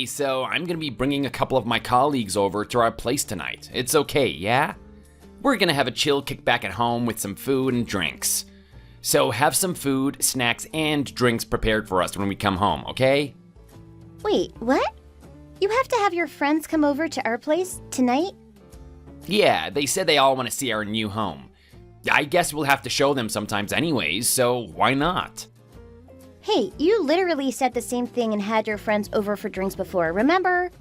Hey, so I'm gonna be bringing a couple of my colleagues over to our place tonight. It's okay, yeah? We're gonna have a chill kickback at home with some food and drinks. So have some food, snacks, and drinks prepared for us when we come home, okay? Wait, what? You have to have your friends come over to our place tonight? Yeah, they said they all want to see our new home. I guess we'll have to show them sometimes anyways, so why not? Hey, you literally said the same thing and had your friends over for drinks before, remember?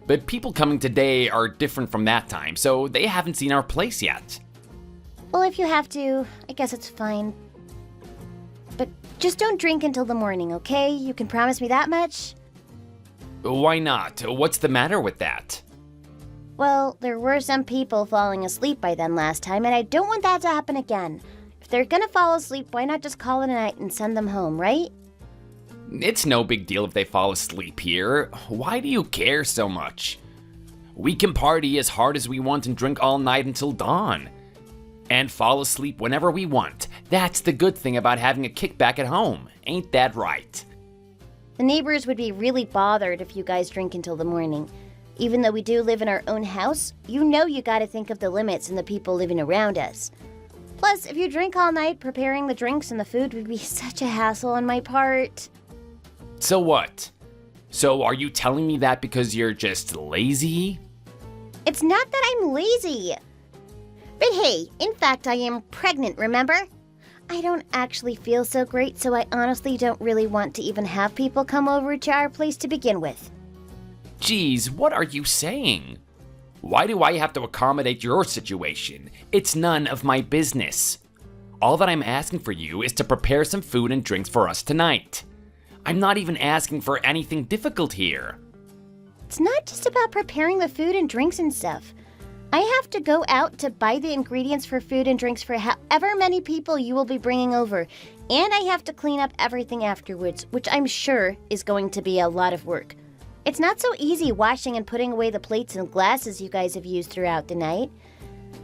But people coming today are different from that time, so they haven't seen our place yet. Well, if you have to, I guess it's fine. But just don't drink until the morning, okay? You can promise me that much? Why not? What's the matter with that? Well, there were some people falling asleep by then last time, and I don't want that to happen again. If they're gonna fall asleep, why not just call it a night and send them home, right? It's no big deal if they fall asleep here. Why do you care so much? We can party as hard as we want and drink all night until dawn. And fall asleep whenever we want. That's the good thing about having a kickback at home. Ain't that right? The neighbors would be really bothered if you guys drink until the morning. Even though we do live in our own house, you know you gotta think of the limits and the people living around us. Plus, if you drink all night, preparing the drinks and the food would be such a hassle on my part. So what? So are you telling me that because you're just lazy? It's not that I'm lazy. But hey, in fact, I am pregnant, remember? I don't actually feel so great, so I honestly don't really want to even have people come over to our place to begin with. Geez, what are you saying? Why do I have to accommodate your situation? It's none of my business. All that I'm asking for you is to prepare some food and drinks for us tonight. I'm not even asking for anything difficult here. It's not just about preparing the food and drinks and stuff. I have to go out to buy the ingredients for food and drinks for however many people you will be bringing over. And I have to clean up everything afterwards, which I'm sure is going to be a lot of work. It's not so easy washing and putting away the plates and glasses you guys have used throughout the night.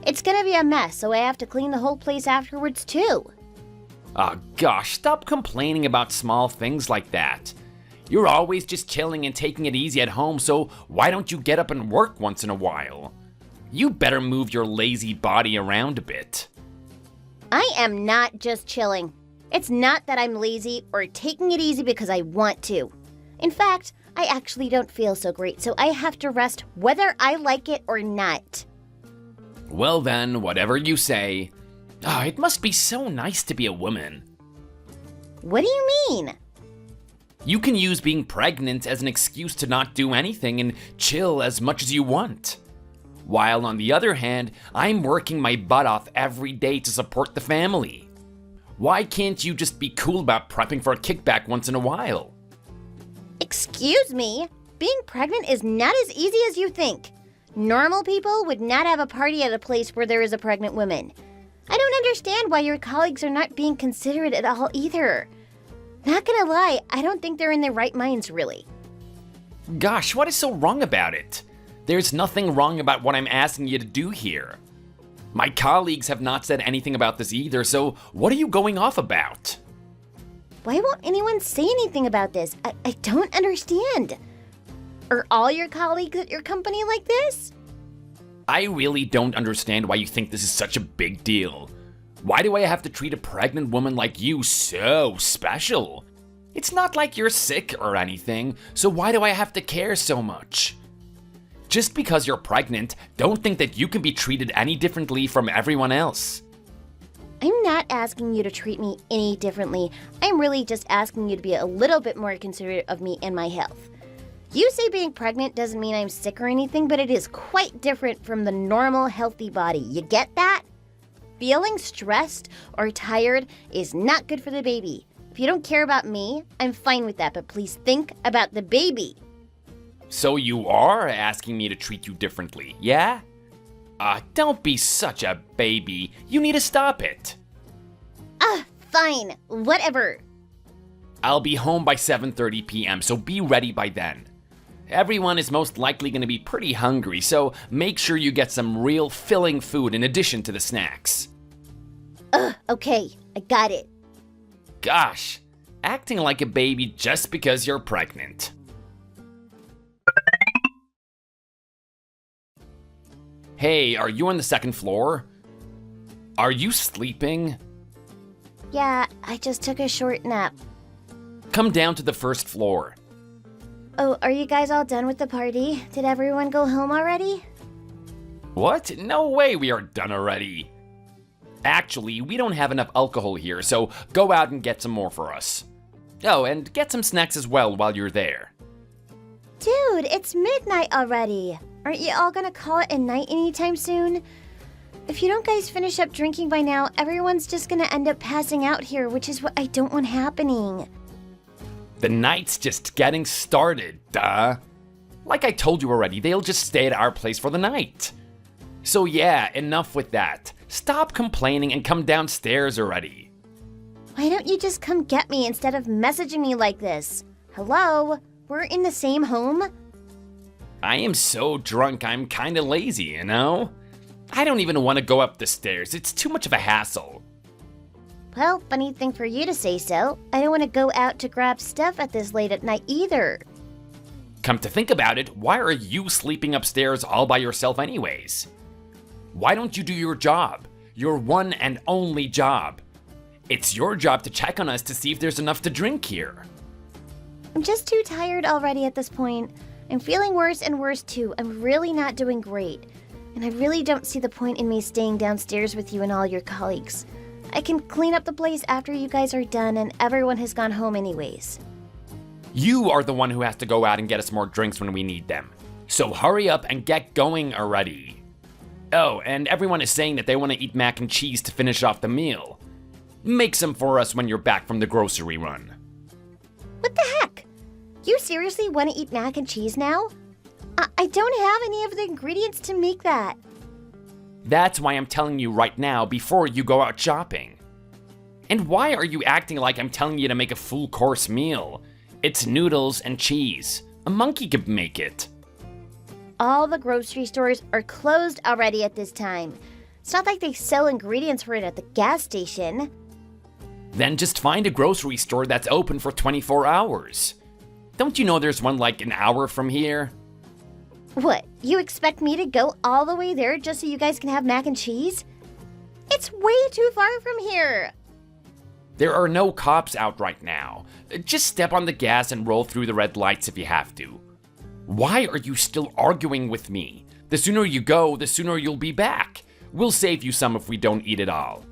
It's gonna be a mess, so I have to clean the whole place afterwards too. Oh gosh, stop complaining about small things like that. You're always just chilling and taking it easy at home, so why don't you get up and work once in a while? You better move your lazy body around a bit. I am not just chilling. It's not that I'm lazy or taking it easy because I want to. In fact, I actually don't feel so great, so I have to rest whether I like it or not. Well then, whatever you say. Oh, it must be so nice to be a woman. What do you mean? You can use being pregnant as an excuse to not do anything and chill as much as you want. While on the other hand, I'm working my butt off every day to support the family. Why can't you just be cool about prepping for a kickback once in a while? Excuse me? Being pregnant is not as easy as you think. Normal people would not have a party at a place where there is a pregnant woman. I don't understand why your colleagues are not being considerate at all either. Not gonna lie, I don't think they're in their right minds, really. Gosh, what is so wrong about it? There's nothing wrong about what I'm asking you to do here. My colleagues have not said anything about this either, so what are you going off about? Why won't anyone say anything about this? I don't understand. Are all your colleagues at your company like this? I really don't understand why you think this is such a big deal. Why do I have to treat a pregnant woman like you so special? It's not like you're sick or anything, so why do I have to care so much? Just because you're pregnant, don't think that you can be treated any differently from everyone else. I'm not asking you to treat me any differently. I'm really just asking you to be a little bit more considerate of me and my health. You say being pregnant doesn't mean I'm sick or anything, but it is quite different from the normal, healthy body. You get that? Feeling stressed or tired is not good for the baby. If you don't care about me, I'm fine with that, but please think about the baby. So you are asking me to treat you differently, yeah? Don't be such a baby. You need to stop it. Fine. Whatever. I'll be home by 7:30 p.m., so be ready by then. Everyone is most likely going to be pretty hungry, so make sure you get some real filling food in addition to the snacks. Okay. I got it. Gosh, acting like a baby just because you're pregnant. Hey, are you on the second floor? Are you sleeping? Yeah, I just took a short nap. Come down to the first floor. Oh, are you guys all done with the party? Did everyone go home already? What? No way we are done already. Actually, we don't have enough alcohol here, so go out and get some more for us. Oh, and get some snacks as well while you're there. Dude, it's midnight already. Aren't you all gonna call it a night anytime soon? If you don't guys finish up drinking by now, everyone's just gonna end up passing out here, which is what I don't want happening. The night's just getting started, duh. Like I told you already, they'll just stay at our place for the night. So yeah, enough with that. Stop complaining and come downstairs already. Why don't you just come get me instead of messaging me like this? Hello? We're in the same home? I am so drunk I'm kinda lazy, you know? I don't even want to go up the stairs, it's too much of a hassle. Well, funny thing for you to say so. I don't want to go out to grab stuff at this late at night either. Come to think about it, why are you sleeping upstairs all by yourself anyways? Why don't you do your job? Your one and only job. It's your job to check on us to see if there's enough to drink here. I'm just too tired already at this point. I'm feeling worse and worse too. I'm really not doing great. And I really don't see the point in me staying downstairs with you and all your colleagues. I can clean up the place after you guys are done and everyone has gone home anyways. You are the one who has to go out and get us more drinks when we need them. So hurry up and get going already. Oh, and everyone is saying that they want to eat mac and cheese to finish off the meal. Make some for us when you're back from the grocery run. What the heck? You seriously want to eat mac and cheese now? I don't have any of the ingredients to make that. That's why I'm telling you right now before you go out shopping. And why are you acting like I'm telling you to make a full course meal? It's noodles and cheese. A monkey could make it. All the grocery stores are closed already at this time. It's not like they sell ingredients for it at the gas station. Then just find a grocery store that's open for 24 hours. Don't you know there's one like an hour from here? What, you expect me to go all the way there just so you guys can have mac and cheese? It's way too far from here. There are no cops out right now. Just step on the gas and roll through the red lights if you have to. Why are you still arguing with me? The sooner you go, the sooner you'll be back. We'll save you some if we don't eat it all.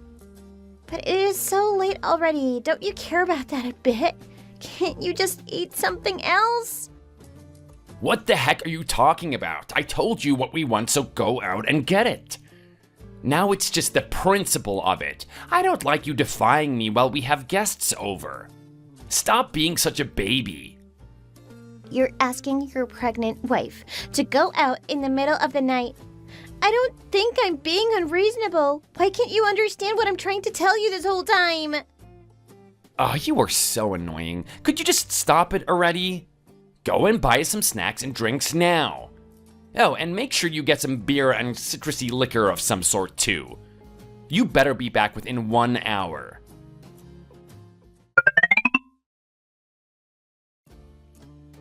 But it is so late already. Don't you care about that a bit? Can't you just eat something else? What the heck are you talking about? I told you what we want, so go out and get it. Now it's just the principle of it. I don't like you defying me while we have guests over. Stop being such a baby. You're asking your pregnant wife to go out in the middle of the night. I don't think I'm being unreasonable. Why can't you understand what I'm trying to tell you this whole time? Oh, you are so annoying. Could you just stop it already? Go and buy some snacks and drinks now. Oh, and make sure you get some beer and citrusy liquor of some sort too. You better be back within 1 hour.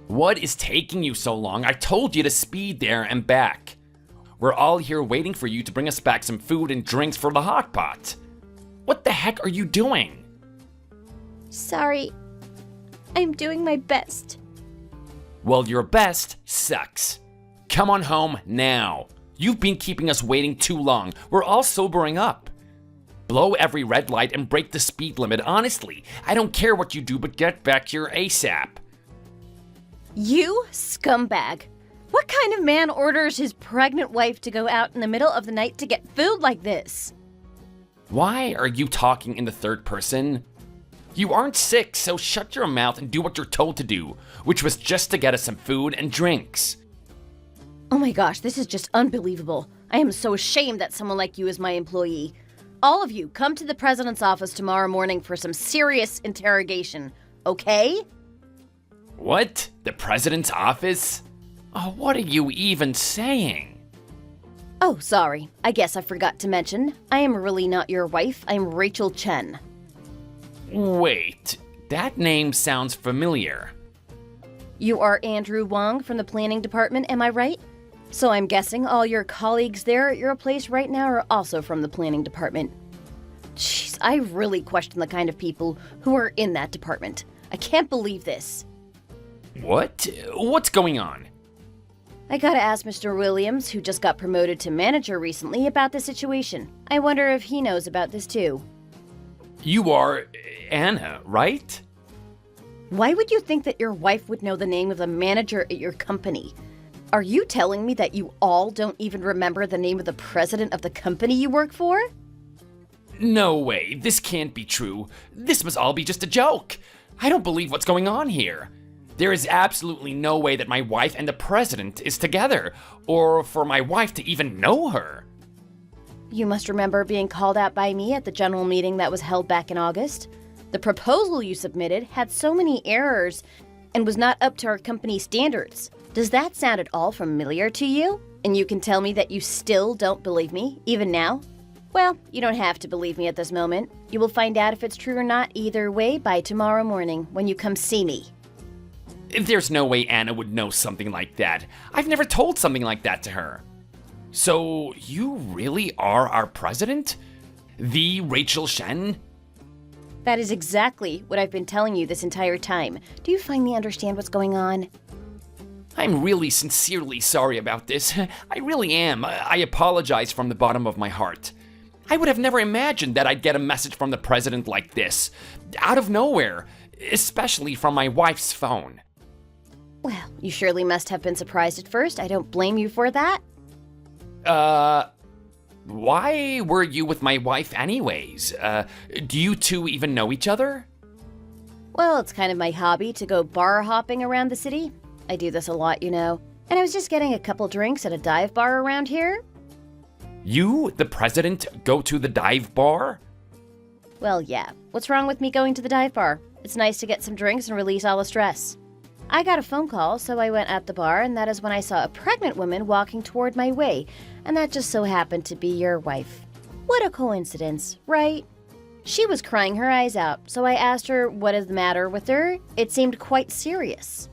What is taking you so long? I told you to speed there and back. We're all here waiting for you to bring us back some food and drinks for the hot pot. What the heck are you doing? Sorry. I'm doing my best. Well, your best sucks. Come on home now. You've been keeping us waiting too long. We're all sobering up. Blow every red light and break the speed limit, honestly. I don't care what you do, but get back here ASAP. You scumbag. What kind of man orders his pregnant wife to go out in the middle of the night to get food like this? Why are you talking in the third person? You aren't sick, so shut your mouth and do what you're told to do, which was just to get us some food and drinks. Oh my gosh, this is just unbelievable. I am so ashamed that someone like you is my employee. All of you, come to the president's office tomorrow morning for some serious interrogation, okay? What? The president's office? Oh, what are you even saying? Oh, sorry. I guess I forgot to mention, I am really not your wife. I'm Rachel Chen. Wait, that name sounds familiar. You are Andrew Wong from the planning department, am I right? So I'm guessing all your colleagues there at your place right now are also from the planning department. Jeez, I really question the kind of people who are in that department. I can't believe this. What? What's going on? I gotta ask Mr. Williams, who just got promoted to manager recently, about the situation. I wonder if he knows about this too. You are Anna, right? Why would you think that your wife would know the name of the manager at your company? Are you telling me that you all don't even remember the name of the president of the company you work for? No way, this can't be true. This must all be just a joke. I don't believe what's going on here. There is absolutely no way that my wife and the president is together, or for my wife to even know her. You must remember being called out by me at the general meeting that was held back in August. The proposal you submitted had so many errors and was not up to our company's standards. Does that sound at all familiar to you? And you can tell me that you still don't believe me, even now? Well, you don't have to believe me at this moment. You will find out if it's true or not either way by tomorrow morning when you come see me. There's no way Anna would know something like that. I've never told something like that to her. So, you really are our president? The Rachel Shen? That is exactly what I've been telling you this entire time. Do you finally understand what's going on? I'm really sincerely sorry about this. I really am. I apologize from the bottom of my heart. I would have never imagined that I'd get a message from the president like this, out of nowhere, especially from my wife's phone. Well, you surely must have been surprised at first. I don't blame you for that. Why were you with my wife anyways? Do you two even know each other? Well, it's kind of my hobby to go bar hopping around the city. I do this a lot, you know. And I was just getting a couple drinks at a dive bar around here. You, the president, go to the dive bar? Well, yeah. What's wrong with me going to the dive bar? It's nice to get some drinks and release all the stress. I got a phone call, so I went at the bar, and that is when I saw a pregnant woman walking toward my way, and that just so happened to be your wife. What a coincidence, right? She was crying her eyes out, so I asked her what is the matter with her. It seemed quite serious.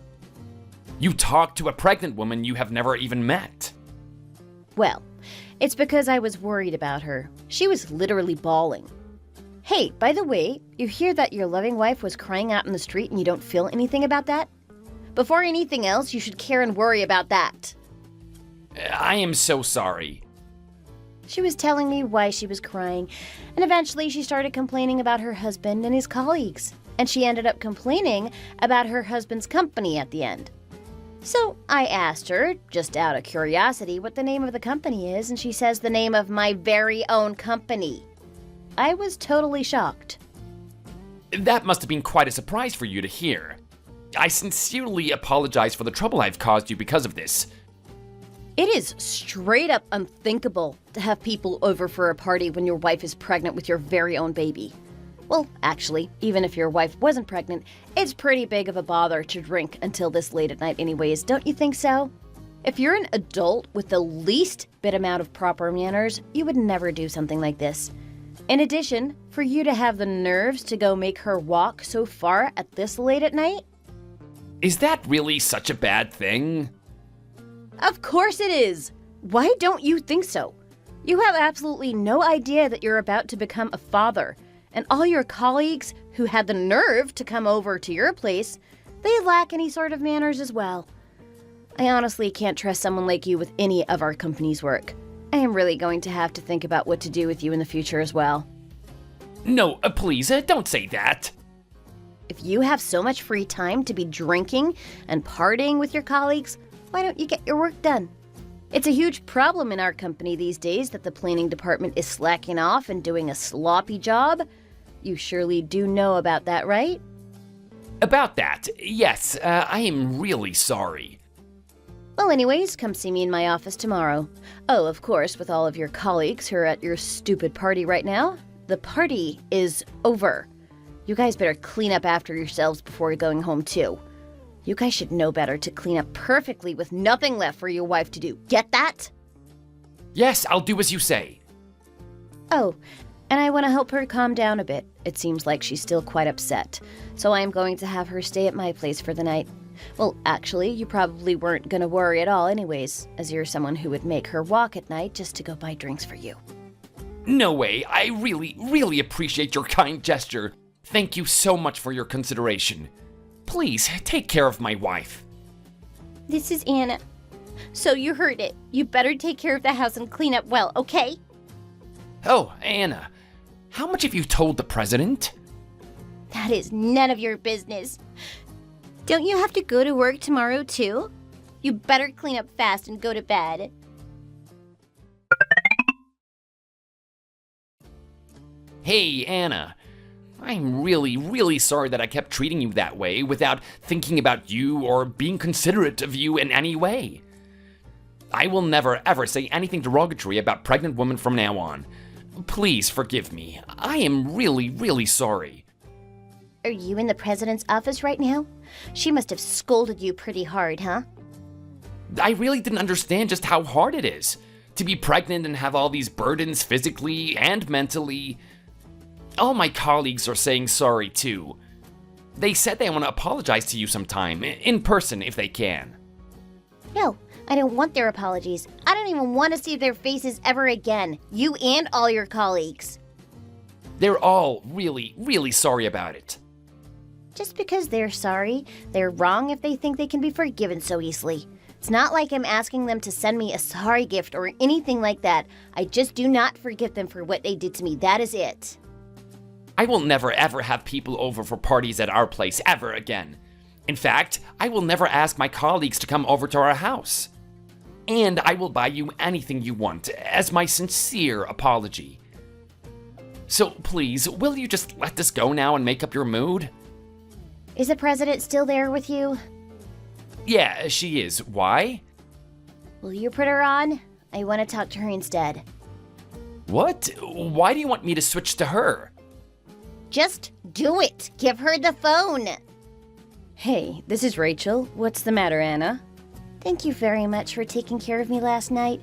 You talked to a pregnant woman you have never even met. Well, it's because I was worried about her. She was literally bawling. Hey, by the way, you hear that your loving wife was crying out in the street and you don't feel anything about that? Before anything else, you should care and worry about that. I am so sorry. She was telling me why she was crying, and eventually she started complaining about her husband and his colleagues, and she ended up complaining about her husband's company at the end. So I asked her, just out of curiosity, what the name of the company is, and she says the name of my very own company. I was totally shocked. That must have been quite a surprise for you to hear. I sincerely apologize for the trouble I've caused you because of this. It is straight up unthinkable to have people over for a party when your wife is pregnant with your very own baby. Well, actually, even if your wife wasn't pregnant, it's pretty big of a bother to drink until this late at night anyways, don't you think so? If you're an adult with the least bit amount of proper manners, you would never do something like this. In addition, for you to have the nerves to go make her walk so far at this late at night? Is that really such a bad thing? Of course it is! Why don't you think so? You have absolutely no idea that you're about to become a father, and all your colleagues who had the nerve to come over to your place, they lack any sort of manners as well. I honestly can't trust someone like you with any of our company's work. I am really going to have to think about what to do with you in the future as well. No, please, don't say that. If you have so much free time to be drinking and partying with your colleagues, why don't you get your work done? It's a huge problem in our company these days that the planning department is slacking off and doing a sloppy job. You surely do know about that, right? About that, yes, I am really sorry. Well, anyways, come see me in my office tomorrow. Oh, of course, with all of your colleagues who are at your stupid party right now. The party is over. You guys better clean up after yourselves before going home, too. You guys should know better to clean up perfectly with nothing left for your wife to do. Get that? Yes, I'll do as you say. Oh, And I want to help her calm down a bit. It seems like she's still quite upset. So I am going to have her stay at my place for the night. Well, actually, you probably weren't going to worry at all anyways, as you're someone who would make her walk at night just to go buy drinks for you. No way. I really appreciate your kind gesture. Thank you so much for your consideration. Please, take care of my wife. This is Anna. So you heard it. You better take care of the house and clean up well, okay? Oh, Anna, how much have you told the president? That is none of your business. Don't you have to go to work tomorrow too? You better clean up fast and go to bed. Hey, Anna. I'm really sorry that I kept treating you that way without thinking about you or being considerate of you in any way. I will never ever say anything derogatory about pregnant women from now on. Please forgive me. I am really sorry. Are you in the president's office right now? She must have scolded you pretty hard, huh? I really didn't understand just how hard it is to be pregnant and have all these burdens physically and mentally. All my colleagues are saying sorry too. They said they want to apologize to you sometime, in person if they can. No, I don't want their apologies. I don't even want to see their faces ever again. You and all your colleagues. They're all really sorry about it. Just because they're sorry, they're wrong if they think they can be forgiven so easily. It's not like I'm asking them to send me a sorry gift or anything like that. I just do not forgive them for what they did to me. That is it. I will never ever have people over for parties at our place ever again. In fact, I will never ask my colleagues to come over to our house. And I will buy you anything you want as my sincere apology. So please, will you just let this go now and make up your mood? Is the president still there with you? Yeah, she is. Why? Will you put her on? I want to talk to her instead. What? Why do you want me to switch to her? Just do it. Give her the phone. Hey, this is Rachel. What's the matter, Anna? Thank you very much for taking care of me last night.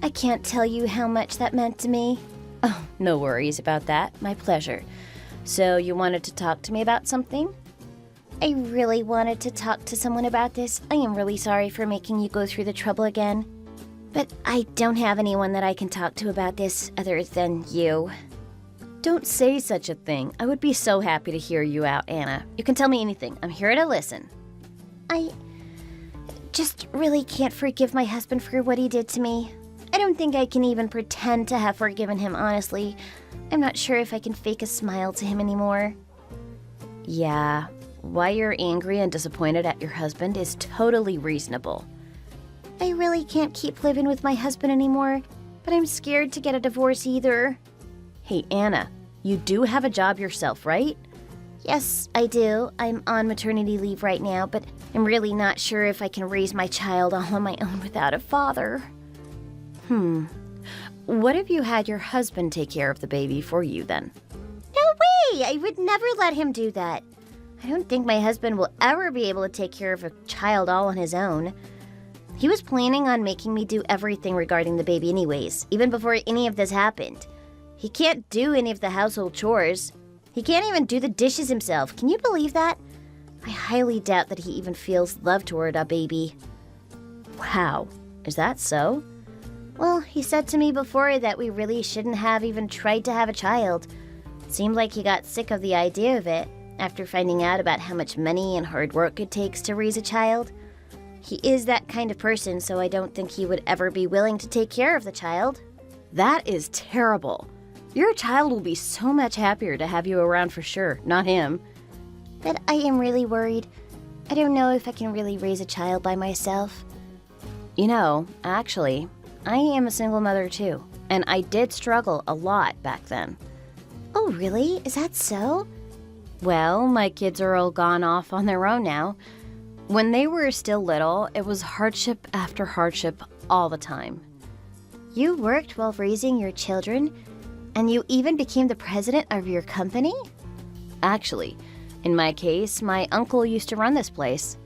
I can't tell you how much that meant to me. Oh, no worries about that. My pleasure. So you wanted to talk to me about something? I really wanted to talk to someone about this. I am really sorry for making you go through the trouble again. But I don't have anyone that I can talk to about this other than you. Don't say such a thing. I would be so happy to hear you out, Anna. You can tell me anything. I'm here to listen. I just really can't forgive my husband for what he did to me. I don't think I can even pretend to have forgiven him, honestly. I'm not sure if I can fake a smile to him anymore. Yeah, why you're angry and disappointed at your husband is totally reasonable. I really can't keep living with my husband anymore, but I'm scared to get a divorce either. Hey, Anna, you do have a job yourself, right? Yes, I do. I'm on maternity leave right now, but I'm really not sure if I can raise my child all on my own without a father. What if you had your husband take care of the baby for you then? No way! I would never let him do that. I don't think my husband will ever be able to take care of a child all on his own. He was planning on making me do everything regarding the baby anyways, even before any of this happened. He can't do any of the household chores. He can't even do the dishes himself. Can you believe that? I highly doubt that he even feels love toward a baby. Wow, is that so? Well, he said to me before that we really shouldn't have even tried to have a child. It seemed like he got sick of the idea of it after finding out about how much money and hard work it takes to raise a child. He is that kind of person, so I don't think he would ever be willing to take care of the child. That is terrible. Your child will be so much happier to have you around for sure, not him. But I am really worried. I don't know if I can really raise a child by myself. You know, actually, I am a single mother too, and I did struggle a lot back then. Oh, really? Is that so? Well, my kids are all gone off on their own now. When they were still little, it was hardship after hardship all the time. You worked while raising your children? And you even became the president of your company? Actually, in my case, my uncle used to run this place.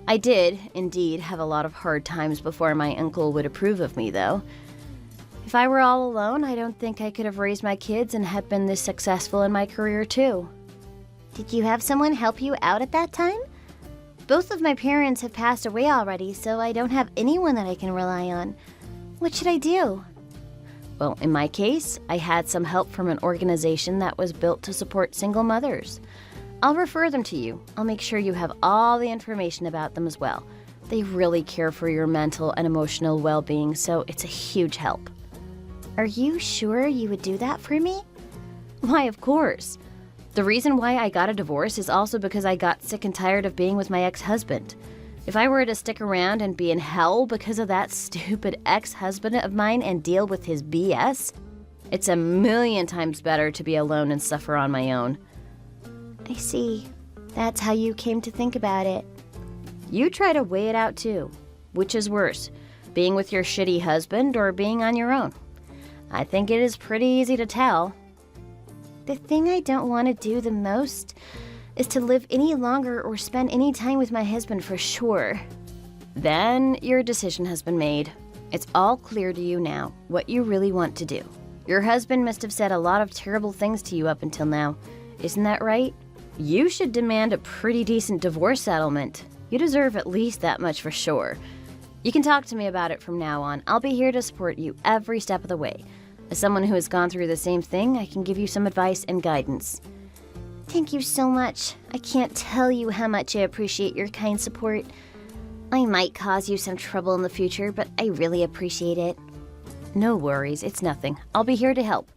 I did, indeed, have a lot of hard times before my uncle would approve of me, though. If I were all alone, I don't think I could have raised my kids and have been this successful in my career too. Did you have someone help you out at that time? Both of my parents have passed away already, so I don't have anyone that I can rely on. What should I do? Well, in my case, I had some help from an organization that was built to support single mothers. I'll refer them to you. I'll make sure you have all the information about them as well. They really care for your mental and emotional well-being, so it's a huge help. Are you sure you would do that for me? Why, of course. The reason why I got a divorce is also because I got sick and tired of being with my ex-husband. If I were to stick around and be in hell because of that stupid ex-husband of mine and deal with his BS, it's a million times better to be alone and suffer on my own. I see. That's how you came to think about it. You try to weigh it out too. Which is worse, being with your shitty husband or being on your own? I think it is pretty easy to tell. The thing I don't want to do the most is to live any longer or spend any time with my husband for sure. Then your decision has been made. It's all clear to you now what you really want to do. Your husband must have said a lot of terrible things to you up until now. Isn't that right? You should demand a pretty decent divorce settlement. You deserve at least that much for sure. You can talk to me about it from now on. I'll be here to support you every step of the way. As someone who has gone through the same thing, I can give you some advice and guidance. Thank you so much. I can't tell you how much I appreciate your kind support. I might cause you some trouble in the future, but I really appreciate it. No worries, it's nothing. I'll be here to help.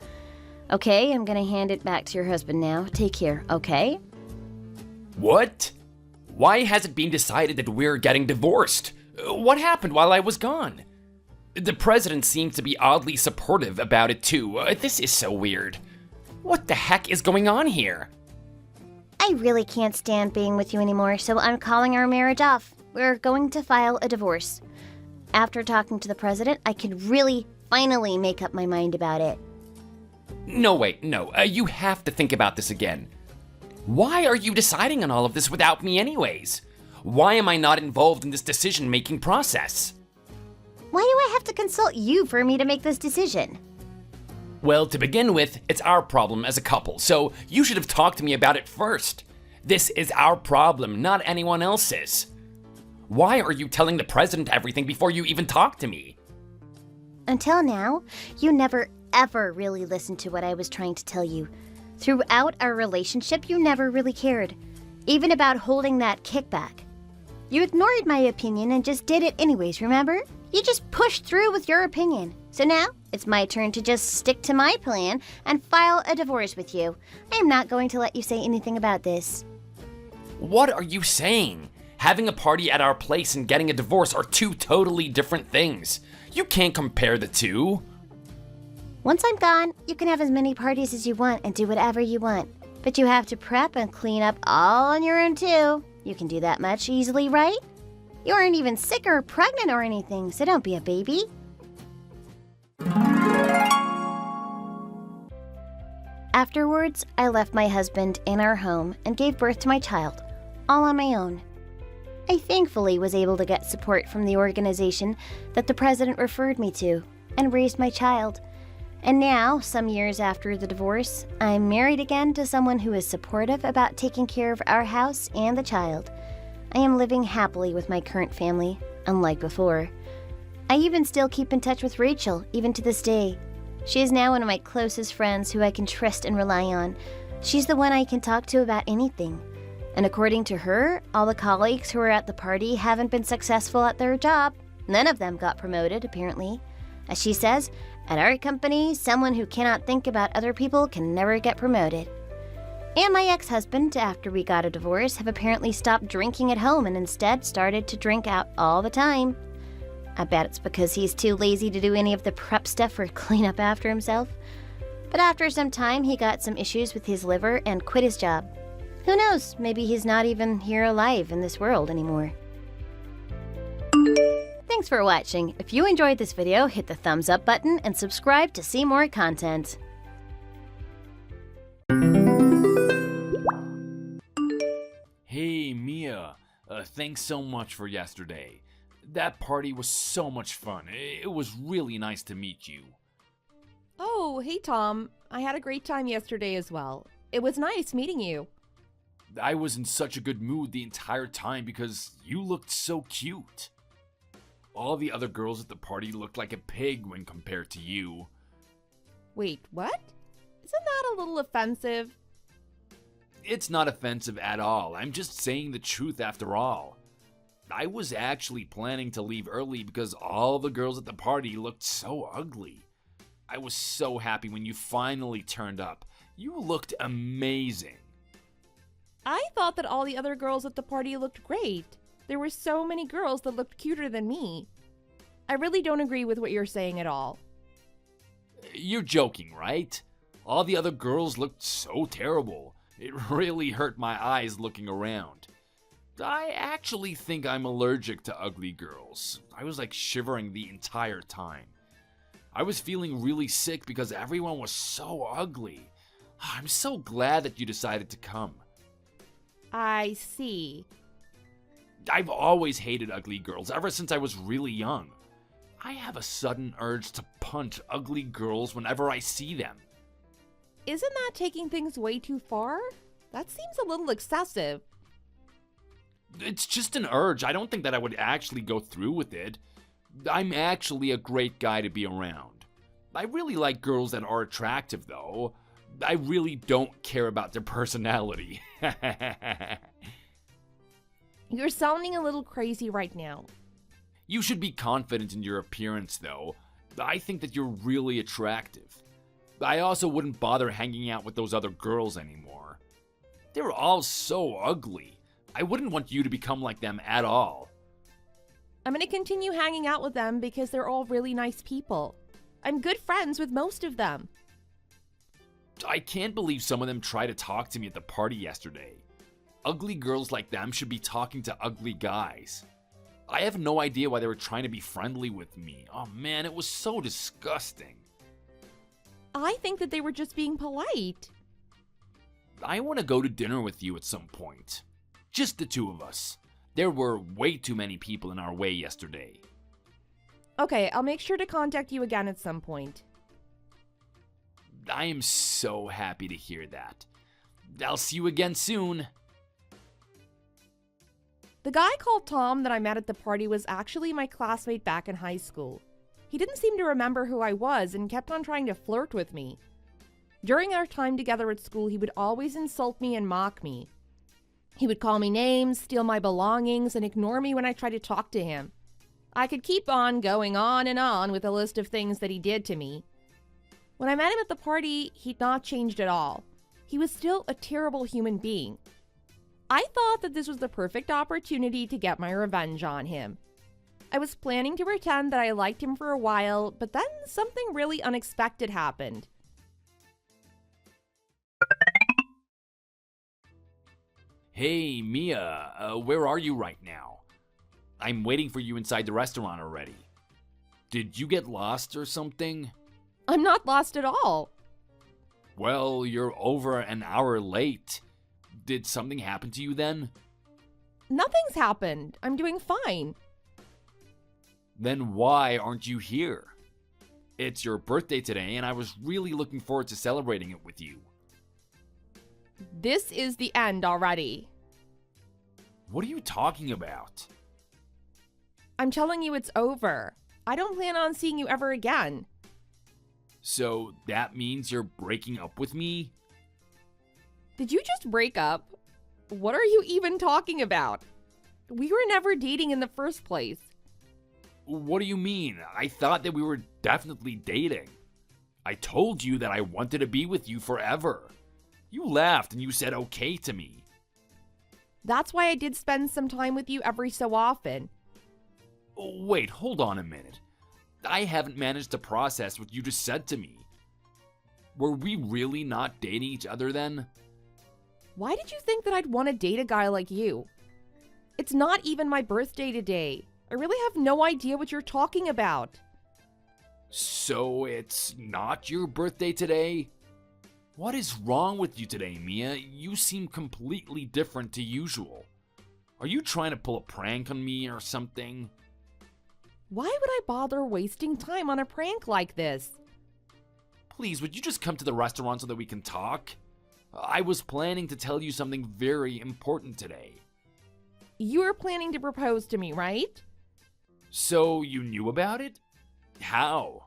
Okay, I'm gonna hand it back to your husband now. Take care, okay? What? Why has it been decided that we're getting divorced? What happened while I was gone? The president seemed to be oddly supportive about it too. This is so weird. What the heck is going on here? I really can't stand being with you anymore, so I'm calling our marriage off. We're going to file a divorce. After talking to the president, I could really finally make up my mind about it. No, wait, no. You have to think about this again. Why are you deciding on all of this without me anyways? Why am I not involved in this decision-making process? Why do I have to consult you for me to make this decision? Well, to begin with, it's our problem as a couple, so you should have talked to me about it first. This is our problem, not anyone else's. Why are you telling the president everything before you even talk to me? Until now, you never ever really listened to what I was trying to tell you. Throughout our relationship, you never really cared, even about holding that kickback. You ignored my opinion and just did it anyways, remember? You just pushed through with your opinion. So now, it's my turn to just stick to my plan and file a divorce with you. I am not going to let you say anything about this. What are you saying? Having a party at our place and getting a divorce are two totally different things. You can't compare the two. Once I'm gone, you can have as many parties as you want and do whatever you want. But you have to prep and clean up all on your own too. You can do that much easily, right? You aren't even sick or pregnant or anything, so don't be a baby. Afterwards, I left my husband in our home and gave birth to my child, all on my own. I thankfully was able to get support from the organization that the president referred me to and raised my child. And now, some years after the divorce, I'm married again to someone who is supportive about taking care of our house and the child. I am living happily with my current family, unlike before. I even still keep in touch with Rachel, even to this day. She is now one of my closest friends who I can trust and rely on. She's the one I can talk to about anything. And according to her, all the colleagues who were at the party haven't been successful at their job. None of them got promoted, apparently. As she says, at our company, someone who cannot think about other people can never get promoted. And my ex-husband, after we got a divorce, have apparently stopped drinking at home and instead started to drink out all the time. I bet it's because he's too lazy to do any of the prep stuff or clean up after himself. But after some time, he got some issues with his liver and quit his job. Who knows, maybe he's not even here alive in this world anymore. Thanks for watching. If you enjoyed this video, hit the thumbs up button and subscribe to see more content. Hey, Mia. Thanks so much for yesterday. That party was so much fun. It was really nice to meet you. Oh, hey Tom. I had a great time yesterday as well. It was nice meeting you. I was in such a good mood the entire time because you looked so cute. All the other girls at the party looked like a pig when compared to you. Wait, what? Isn't that a little offensive? It's not offensive at all. I'm just saying the truth after all. I was actually planning to leave early because all the girls at the party looked so ugly. I was so happy when you finally turned up. You looked amazing. I thought that all the other girls at the party looked great. There were so many girls that looked cuter than me. I really don't agree with what you're saying at all. You're joking, right? All the other girls looked so terrible. It really hurt my eyes looking around. I actually think I'm allergic to ugly girls. I was like shivering the entire time. I was feeling really sick because everyone was so ugly. I'm so glad that you decided to come. I see. I've always hated ugly girls ever since I was really young. I have a sudden urge to punch ugly girls whenever I see them. Isn't that taking things way too far? That seems a little excessive. It's just an urge. I don't think that I would actually go through with it. I'm actually a great guy to be around. I really like girls that are attractive, though. I really don't care about their personality. You're sounding a little crazy right now. You should be confident in your appearance, though. I think that you're really attractive. I also wouldn't bother hanging out with those other girls anymore. They were all so ugly. I wouldn't want you to become like them at all. I'm going to continue hanging out with them because they're all really nice people. I'm good friends with most of them. I can't believe some of them tried to talk to me at the party yesterday. Ugly girls like them should be talking to ugly guys. I have no idea why they were trying to be friendly with me. Oh man, it was so disgusting. I think that they were just being polite. I want to go to dinner with you at some point. Just the two of us. There were way too many people in our way yesterday. Okay, I'll make sure to contact you again at some point. I am so happy to hear that. I'll see you again soon. The guy called Tom that I met at the party was actually my classmate back in high school. He didn't seem to remember who I was and kept on trying to flirt with me. During our time together at school, he would always insult me and mock me. He would call me names, steal my belongings, and ignore me when I tried to talk to him. I could keep on going on and on with a list of things that he did to me. When I met him at the party, he'd not changed at all. He was still a terrible human being. I thought that this was the perfect opportunity to get my revenge on him. I was planning to pretend that I liked him for a while, but then something really unexpected happened. Hey, Mia, where are you right now? I'm waiting for you inside the restaurant already. Did you get lost or something? I'm not lost at all. Well, you're over an hour late. Did something happen to you then? Nothing's happened. I'm doing fine. Then why aren't you here? It's your birthday today, and I was really looking forward to celebrating it with you. This is the end already. What are you talking about? I'm telling you it's over. I don't plan on seeing you ever again. So that means you're breaking up with me? Did you just break up? What are you even talking about? We were never dating in the first place. What do you mean? I thought that we were definitely dating. I told you that I wanted to be with you forever. You laughed and you said okay to me. That's why I did spend some time with you every so often. Wait, hold on a minute. I haven't managed to process what you just said to me. Were we really not dating each other then? Why did you think that I'd want to date a guy like you? It's not even my birthday today. I really have no idea what you're talking about. So it's not your birthday today? What is wrong with you today, Mia? You seem completely different to usual. Are you trying to pull a prank on me or something? Why would I bother wasting time on a prank like this? Please, would you just come to the restaurant so that we can talk? I was planning to tell you something very important today. You were planning to propose to me, right? So you knew about it? How?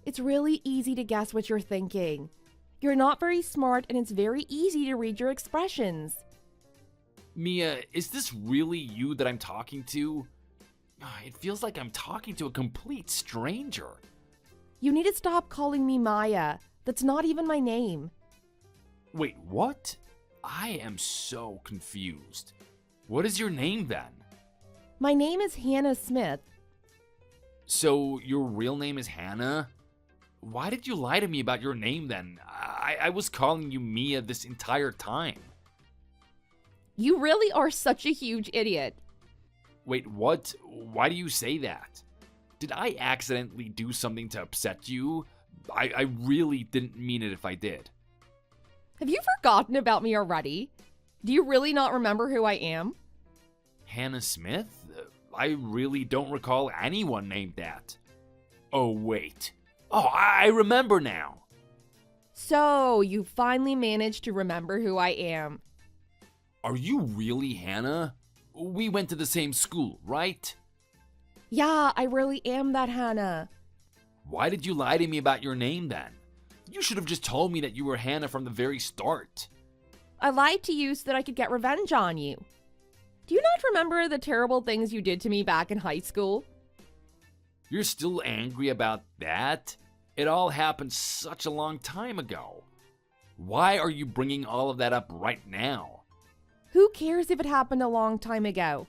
It's really easy to guess what you're thinking. You're not very smart, and it's very easy to read your expressions. Mia, is this really you that I'm talking to? It feels like I'm talking to a complete stranger. You need to stop calling me Maya. That's not even my name. Wait, what? I am so confused. What is your name then? My name is Hannah Smith. So your real name is Hannah? Why did you lie to me about your name then? I was calling you Mia this entire time. You really are such a huge idiot. Wait, what? Why do you say that? Did I accidentally do something to upset you? I really didn't mean it if I did. Have you forgotten about me already? Do you really not remember who I am? Hannah Smith? I really don't recall anyone named that. Oh, wait. Oh, I remember now. So, you finally managed to remember who I am. Are you really Hannah? We went to the same school, right? Yeah, I really am that Hannah. Why did you lie to me about your name then? You should have just told me that you were Hannah from the very start. I lied to you so that I could get revenge on you. Do you not remember the terrible things you did to me back in high school? You're still angry about that? It all happened such a long time ago. Why are you bringing all of that up right now? Who cares if it happened a long time ago?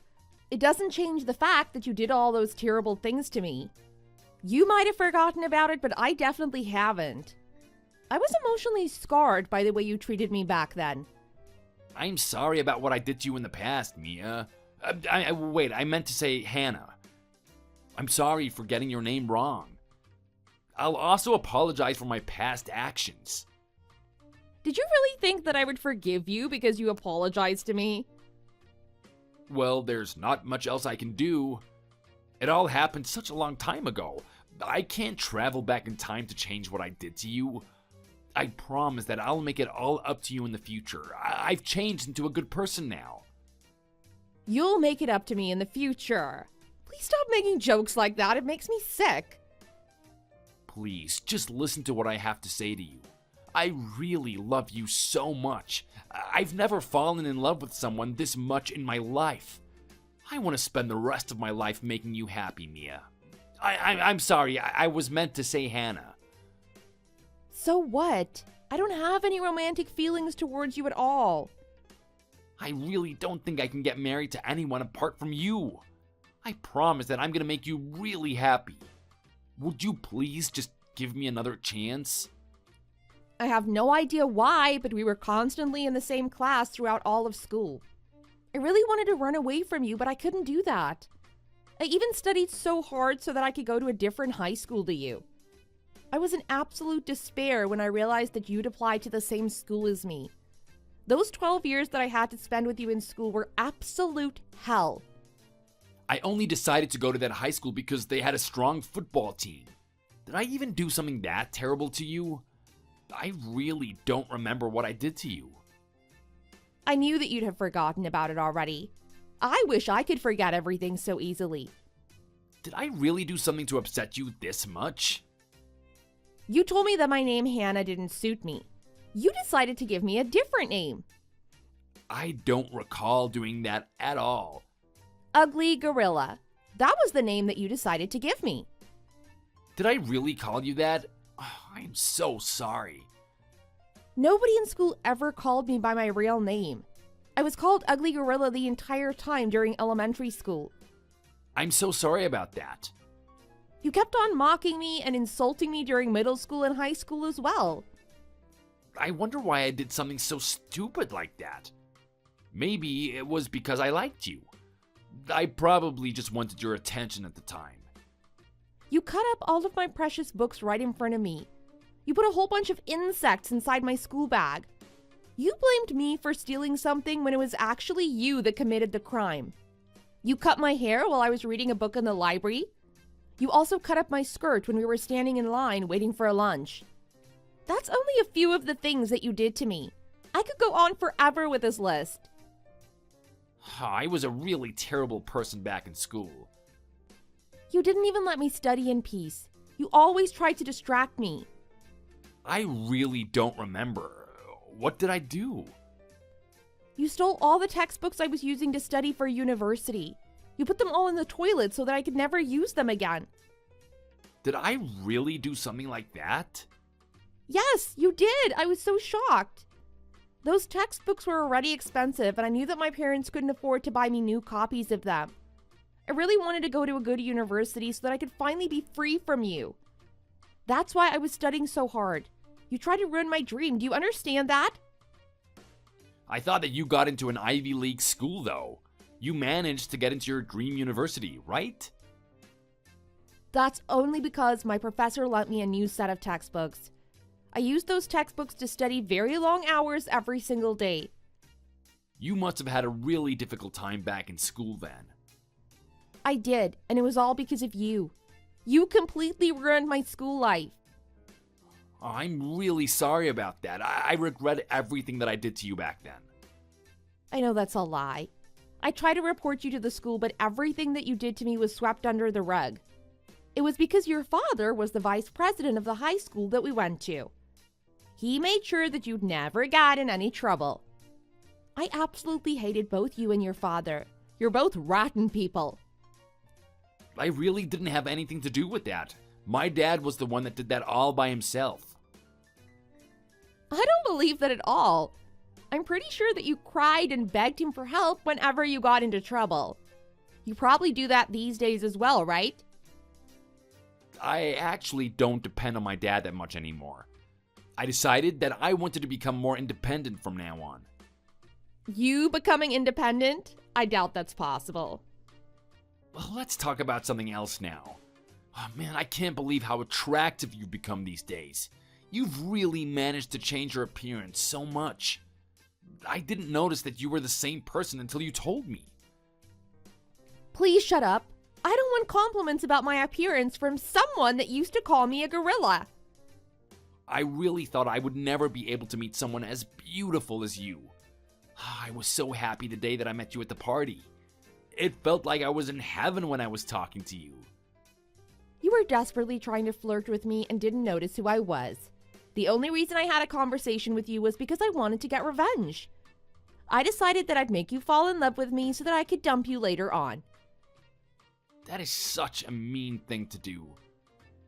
It doesn't change the fact that you did all those terrible things to me. You might have forgotten about it, but I definitely haven't. I was emotionally scarred by the way you treated me back then. I'm sorry about what I did to you in the past, Mia. Wait, I meant to say Hannah. I'm sorry for getting your name wrong. I'll also apologize for my past actions. Did you really think that I would forgive you because you apologized to me? Well, there's not much else I can do. It all happened such a long time ago. I can't travel back in time to change what I did to you. I promise that I'll make it all up to you in the future. I've changed into a good person now. You'll make it up to me in the future. Please stop making jokes like that. It makes me sick. Please, just listen to what I have to say to you. I really love you so much. I've never fallen in love with someone this much in my life. I want to spend the rest of my life making you happy, Mia. I'm sorry, I was meant to say Hannah. So what? I don't have any romantic feelings towards you at all. I really don't think I can get married to anyone apart from you. I promise that I'm gonna make you really happy. Would you please just give me another chance? I have no idea why, but we were constantly in the same class throughout all of school. I really wanted to run away from you, but I couldn't do that. I even studied so hard so that I could go to a different high school to you. I was in absolute despair when I realized that you'd applied to the same school as me. Those 12 years that I had to spend with you in school were absolute hell. I only decided to go to that high school because they had a strong football team. Did I even do something that terrible to you? I really don't remember what I did to you. I knew that you'd have forgotten about it already. I wish I could forget everything so easily. Did I really do something to upset you this much? You told me that my name Hannah didn't suit me. You decided to give me a different name. I don't recall doing that at all. Ugly Gorilla. That was the name that you decided to give me. Did I really call you that? I'm so sorry. Nobody in school ever called me by my real name. I was called Ugly Gorilla the entire time during elementary school. I'm so sorry about that. You kept on mocking me and insulting me during middle school and high school as well. I wonder why I did something so stupid like that. Maybe it was because I liked you. I probably just wanted your attention at the time. You cut up all of my precious books right in front of me. You put a whole bunch of insects inside my school bag. You blamed me for stealing something when it was actually you that committed the crime. You cut my hair while I was reading a book in the library. You also cut up my skirt when we were standing in line waiting for a lunch. That's only a few of the things that you did to me. I could go on forever with this list. I was a really terrible person back in school. You didn't even let me study in peace. You always tried to distract me. I really don't remember. What did I do? You stole all the textbooks I was using to study for university. You put them all in the toilet so that I could never use them again. Did I really do something like that? Yes, you did. I was so shocked. Those textbooks were already expensive, and I knew that my parents couldn't afford to buy me new copies of them. I really wanted to go to a good university so that I could finally be free from you. That's why I was studying so hard. You tried to ruin my dream. Do you understand that? I thought that you got into an Ivy League school, though. You managed to get into your dream university, right? That's only because my professor lent me a new set of textbooks. I used those textbooks to study very long hours every single day. You must have had a really difficult time back in school then. I did, and it was all because of you. You completely ruined my school life. I'm really sorry about that. I regret everything that I did to you back then. I know that's a lie. I tried to report you to the school, but everything that you did to me was swept under the rug. It was because your father was the vice president of the high school that we went to. He made sure that you'd never got in any trouble. I absolutely hated both you and your father. You're both rotten people. I really didn't have anything to do with that. My dad was the one that did that all by himself. I don't believe that at all. I'm pretty sure that you cried and begged him for help whenever you got into trouble. You probably do that these days as well, right? I actually don't depend on my dad that much anymore. I decided that I wanted to become more independent from now on. You becoming independent? I doubt that's possible. Well, let's talk about something else now. Oh man, I can't believe how attractive you've become these days. You've really managed to change your appearance so much. I didn't notice that you were the same person until you told me. Please shut up. I don't want compliments about my appearance from someone that used to call me a gorilla. I really thought I would never be able to meet someone as beautiful as you. I was so happy the day that I met you at the party. It felt like I was in heaven when I was talking to you. You were desperately trying to flirt with me and didn't notice who I was. The only reason I had a conversation with you was because I wanted to get revenge. I decided that I'd make you fall in love with me so that I could dump you later on. That is such a mean thing to do.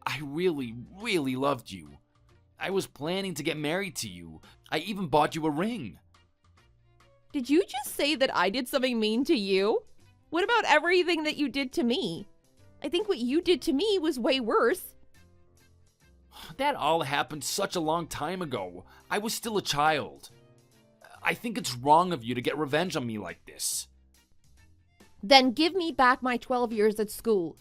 I really, really loved you. I was planning to get married to you. I even bought you a ring. Did you just say that I did something mean to you? What about everything that you did to me? I think what you did to me was way worse. That all happened such a long time ago. I was still a child. I think it's wrong of you to get revenge on me like this. Then give me back my 12 years at school.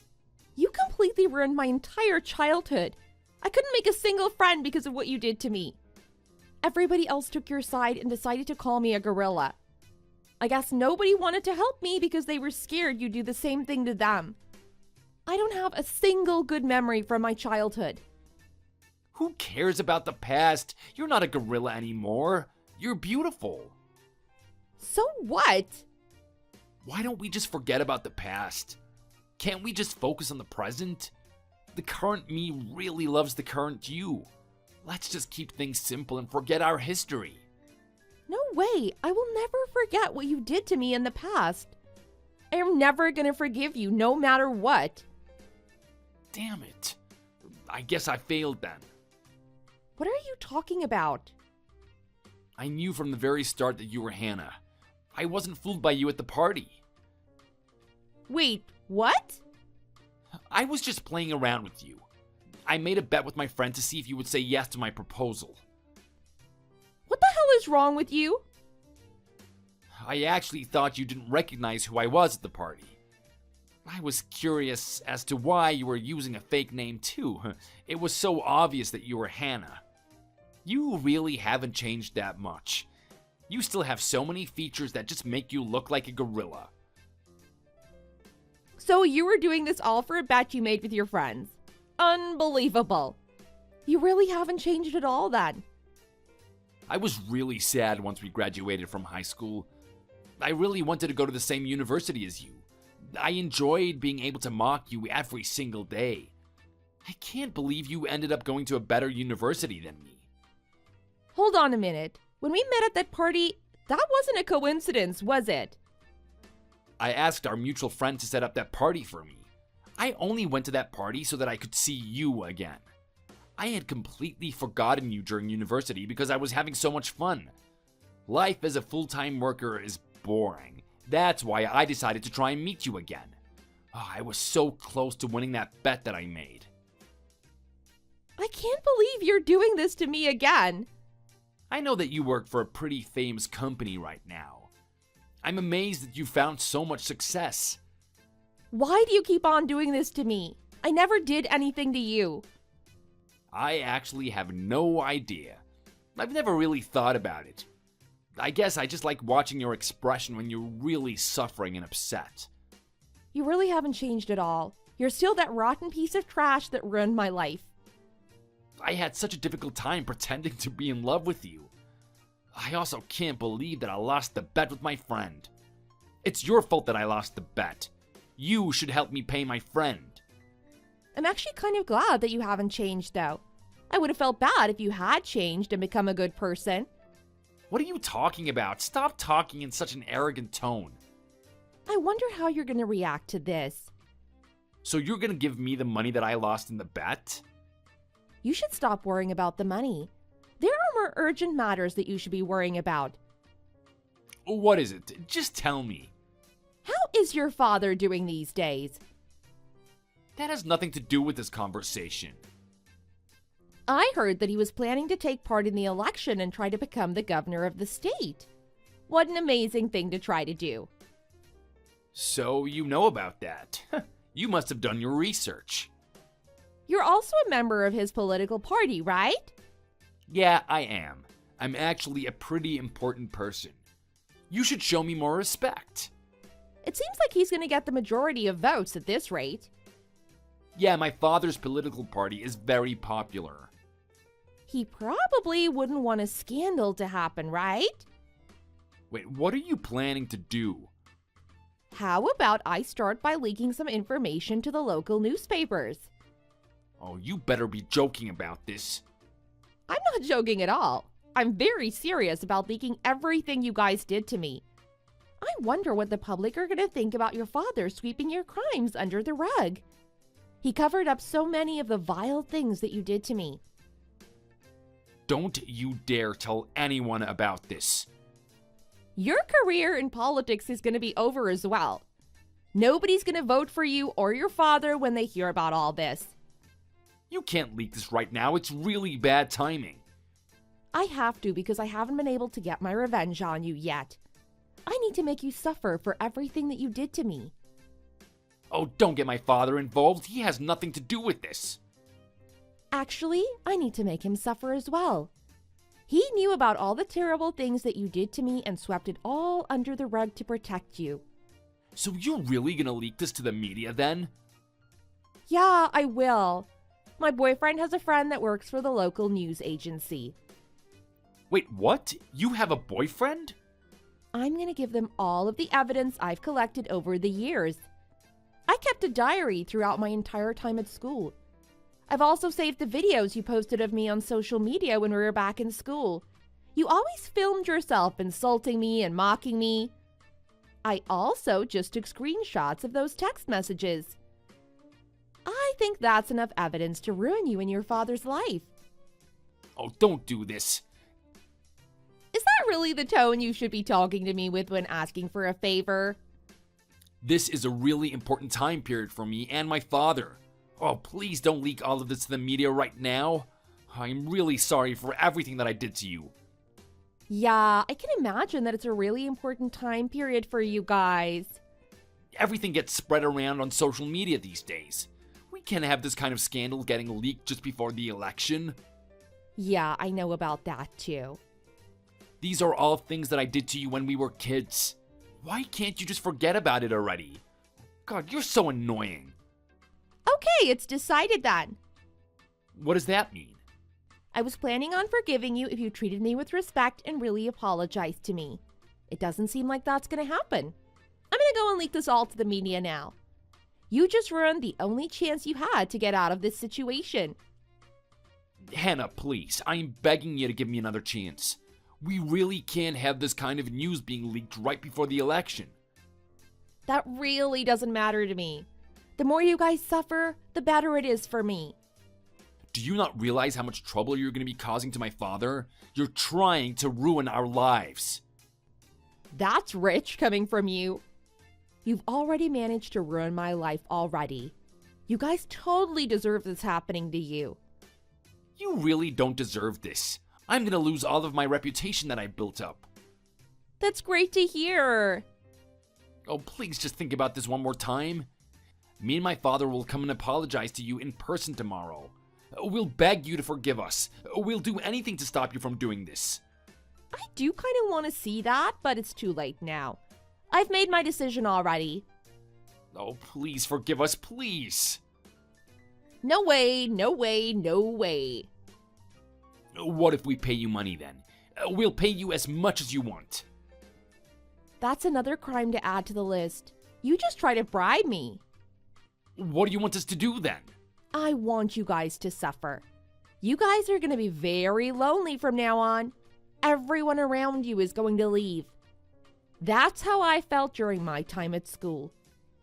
You completely ruined my entire childhood. I couldn't make a single friend because of what you did to me. Everybody else took your side and decided to call me a gorilla. I guess nobody wanted to help me because they were scared you'd do the same thing to them. I don't have a single good memory from my childhood. Who cares about the past? You're not a gorilla anymore. You're beautiful. So what? Why don't we just forget about the past? Can't we just focus on the present? The current me really loves the current you. Let's just keep things simple and forget our history. No way. I will never forget what you did to me in the past. I am never gonna forgive you, no matter what. Damn it. I guess I failed then. What are you talking about? I knew from the very start that you were Hannah. I wasn't fooled by you at the party. Wait, what? I was just playing around with you. I made a bet with my friend to see if you would say yes to my proposal. What the hell is wrong with you? I actually thought you didn't recognize who I was at the party. I was curious as to why you were using a fake name too. It was so obvious that you were Hannah. You really haven't changed that much. You still have so many features that just make you look like a gorilla. So you were doing this all for a bet you made with your friends. Unbelievable. You really haven't changed at all then. I was really sad once we graduated from high school. I really wanted to go to the same university as you. I enjoyed being able to mock you every single day. I can't believe you ended up going to a better university than me. Hold on a minute. When we met at that party, that wasn't a coincidence, was it? I asked our mutual friend to set up that party for me. I only went to that party so that I could see you again. I had completely forgotten you during university because I was having so much fun. Life as a full-time worker is boring. That's why I decided to try and meet you again. Oh, I was so close to winning that bet that I made. I can't believe you're doing this to me again. I know that you work for a pretty famous company right now. I'm amazed that you found so much success. Why do you keep on doing this to me? I never did anything to you. I actually have no idea. I've never really thought about it. I guess I just like watching your expression when you're really suffering and upset. You really haven't changed at all. You're still that rotten piece of trash that ruined my life. I had such a difficult time pretending to be in love with you. I also can't believe that I lost the bet with my friend. It's your fault that I lost the bet. You should help me pay my friend. I'm actually kind of glad that you haven't changed, though. I would have felt bad if you had changed and become a good person. What are you talking about? Stop talking in such an arrogant tone. I wonder how you're going to react to this. So you're gonna give me the money that I lost in the bet? You should stop worrying about the money. There are more urgent matters that you should be worrying about. What is it? Just tell me. How is your father doing these days? That has nothing to do with this conversation. I heard that he was planning to take part in the election and try to become the governor of the state. What an amazing thing to try to do. So you know about that. You must have done your research. You're also a member of his political party, right? Yeah, I am. I'm actually a pretty important person. You should show me more respect. It seems like he's going to get the majority of votes at this rate. Yeah, my father's political party is very popular. He probably wouldn't want a scandal to happen, right? Wait, what are you planning to do? How about I start by leaking some information to the local newspapers? Oh, you better be joking about this. I'm not joking at all. I'm very serious about leaking everything you guys did to me. I wonder what the public are going to think about your father sweeping your crimes under the rug. He covered up so many of the vile things that you did to me. Don't you dare tell anyone about this. Your career in politics is going to be over as well. Nobody's going to vote for you or your father when they hear about all this. You can't leak this right now. It's really bad timing. I have to because I haven't been able to get my revenge on you yet. I need to make you suffer for everything that you did to me. Oh, don't get my father involved. He has nothing to do with this. Actually, I need to make him suffer as well. He knew about all the terrible things that you did to me and swept it all under the rug to protect you. So you're really gonna leak this to the media then? Yeah, I will. My boyfriend has a friend that works for the local news agency. Wait, what? You have a boyfriend? I'm going to give them all of the evidence I've collected over the years. I kept a diary throughout my entire time at school. I've also saved the videos you posted of me on social media when we were back in school. You always filmed yourself insulting me and mocking me. I also just took screenshots of those text messages. I think that's enough evidence to ruin you and your father's life. Oh, don't do this. Is that really the tone you should be talking to me with when asking for a favor? This is a really important time period for me and my father. Oh, please don't leak all of this to the media right now. I'm really sorry for everything that I did to you. Yeah, I can imagine that it's a really important time period for you guys. Everything gets spread around on social media these days. We can't have this kind of scandal getting leaked just before the election. Yeah, I know about that too. These are all things that I did to you when we were kids. Why can't you just forget about it already? God, you're so annoying. Okay, it's decided then. What does that mean? I was planning on forgiving you if you treated me with respect and really apologized to me. It doesn't seem like that's going to happen. I'm going to go and leak this all to the media now. You just ruined the only chance you had to get out of this situation. Hannah, please, I'm begging you to give me another chance. We really can't have this kind of news being leaked right before the election. That really doesn't matter to me. The more you guys suffer, the better it is for me. Do you not realize how much trouble you're going to be causing to my father? You're trying to ruin our lives. That's rich coming from you. You've already managed to ruin my life already. You guys totally deserve this happening to you. You really don't deserve this. I'm going to lose all of my reputation that I built up. That's great to hear. Oh, please just think about this one more time. Me and my father will come and apologize to you in person tomorrow. We'll beg you to forgive us. We'll do anything to stop you from doing this. I do kind of want to see that, but it's too late now. I've made my decision already. Oh, please forgive us, please. No way, no way, no way. What if we pay you money then? We'll pay you as much as you want. That's another crime to add to the list. You just try to bribe me. What do you want us to do then? I want you guys to suffer. You guys are going to be very lonely from now on. Everyone around you is going to leave. That's how I felt during my time at school.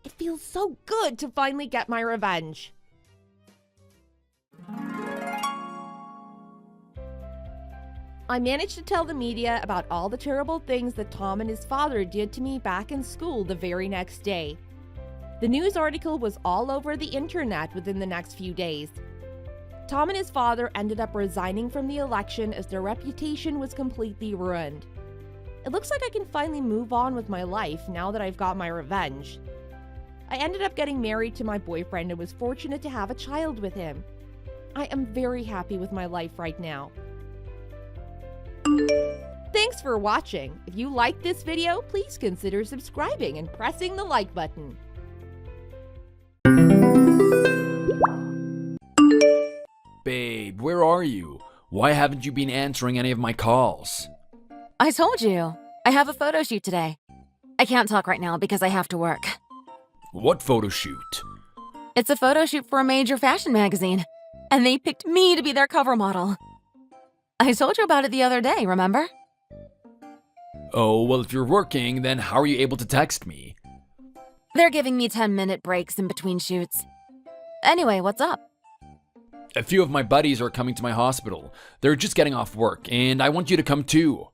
It feels so good to finally get my revenge. I managed to tell the media about all the terrible things that Tom and his father did to me back in school the very next day. The news article was all over the internet within the next few days. Tom and his father ended up resigning from the election as their reputation was completely ruined. It looks like I can finally move on with my life now that I've got my revenge. I ended up getting married to my boyfriend and was fortunate to have a child with him. I am very happy with my life right now. Thanks for watching. If you liked this video, please consider subscribing and pressing the like button. Babe, where are you? Why haven't you been answering any of my calls? I told you. I have a photo shoot today. I can't talk right now because I have to work. What photo shoot? It's a photo shoot for a major fashion magazine, and they picked me to be their cover model. I told you about it the other day, remember? Oh, well, if you're working, then how are you able to text me? They're giving me 10-minute breaks in between shoots. Anyway, what's up? A few of my buddies are coming to my hospital. They're just getting off work, and I want you to come too.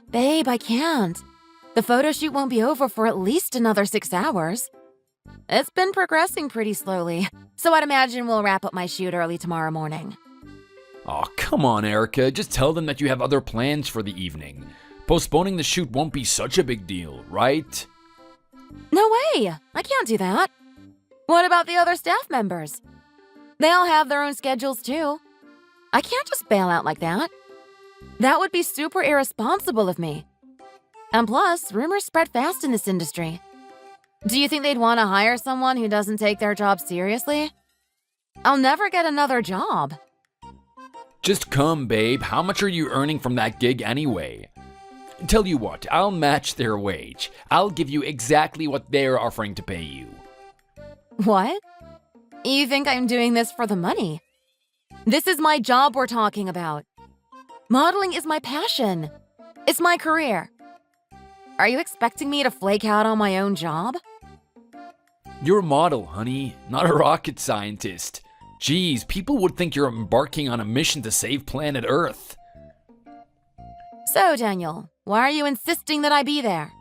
Babe, I can't. The photo shoot won't be over for at least another 6 hours. It's been progressing pretty slowly, so I'd imagine we'll wrap up my shoot early tomorrow morning. Oh, come on, Erica. Just tell them that you have other plans for the evening. Postponing the shoot won't be such a big deal, right? No way! I can't do that. What about the other staff members? They all have their own schedules too. I can't just bail out like that. That would be super irresponsible of me. And plus, rumors spread fast in this industry. Do you think they'd want to hire someone who doesn't take their job seriously? I'll never get another job. Just come, babe. How much are you earning from that gig anyway? Tell you what, I'll match their wage. I'll give you exactly what they're offering to pay you. What? You think I'm doing this for the money? This is my job we're talking about. Modeling is my passion. It's my career. Are you expecting me to flake out on my own job? You're a model, honey, not a rocket scientist. Geez, people would think you're embarking on a mission to save planet Earth. So, Daniel, why are you insisting that I be there?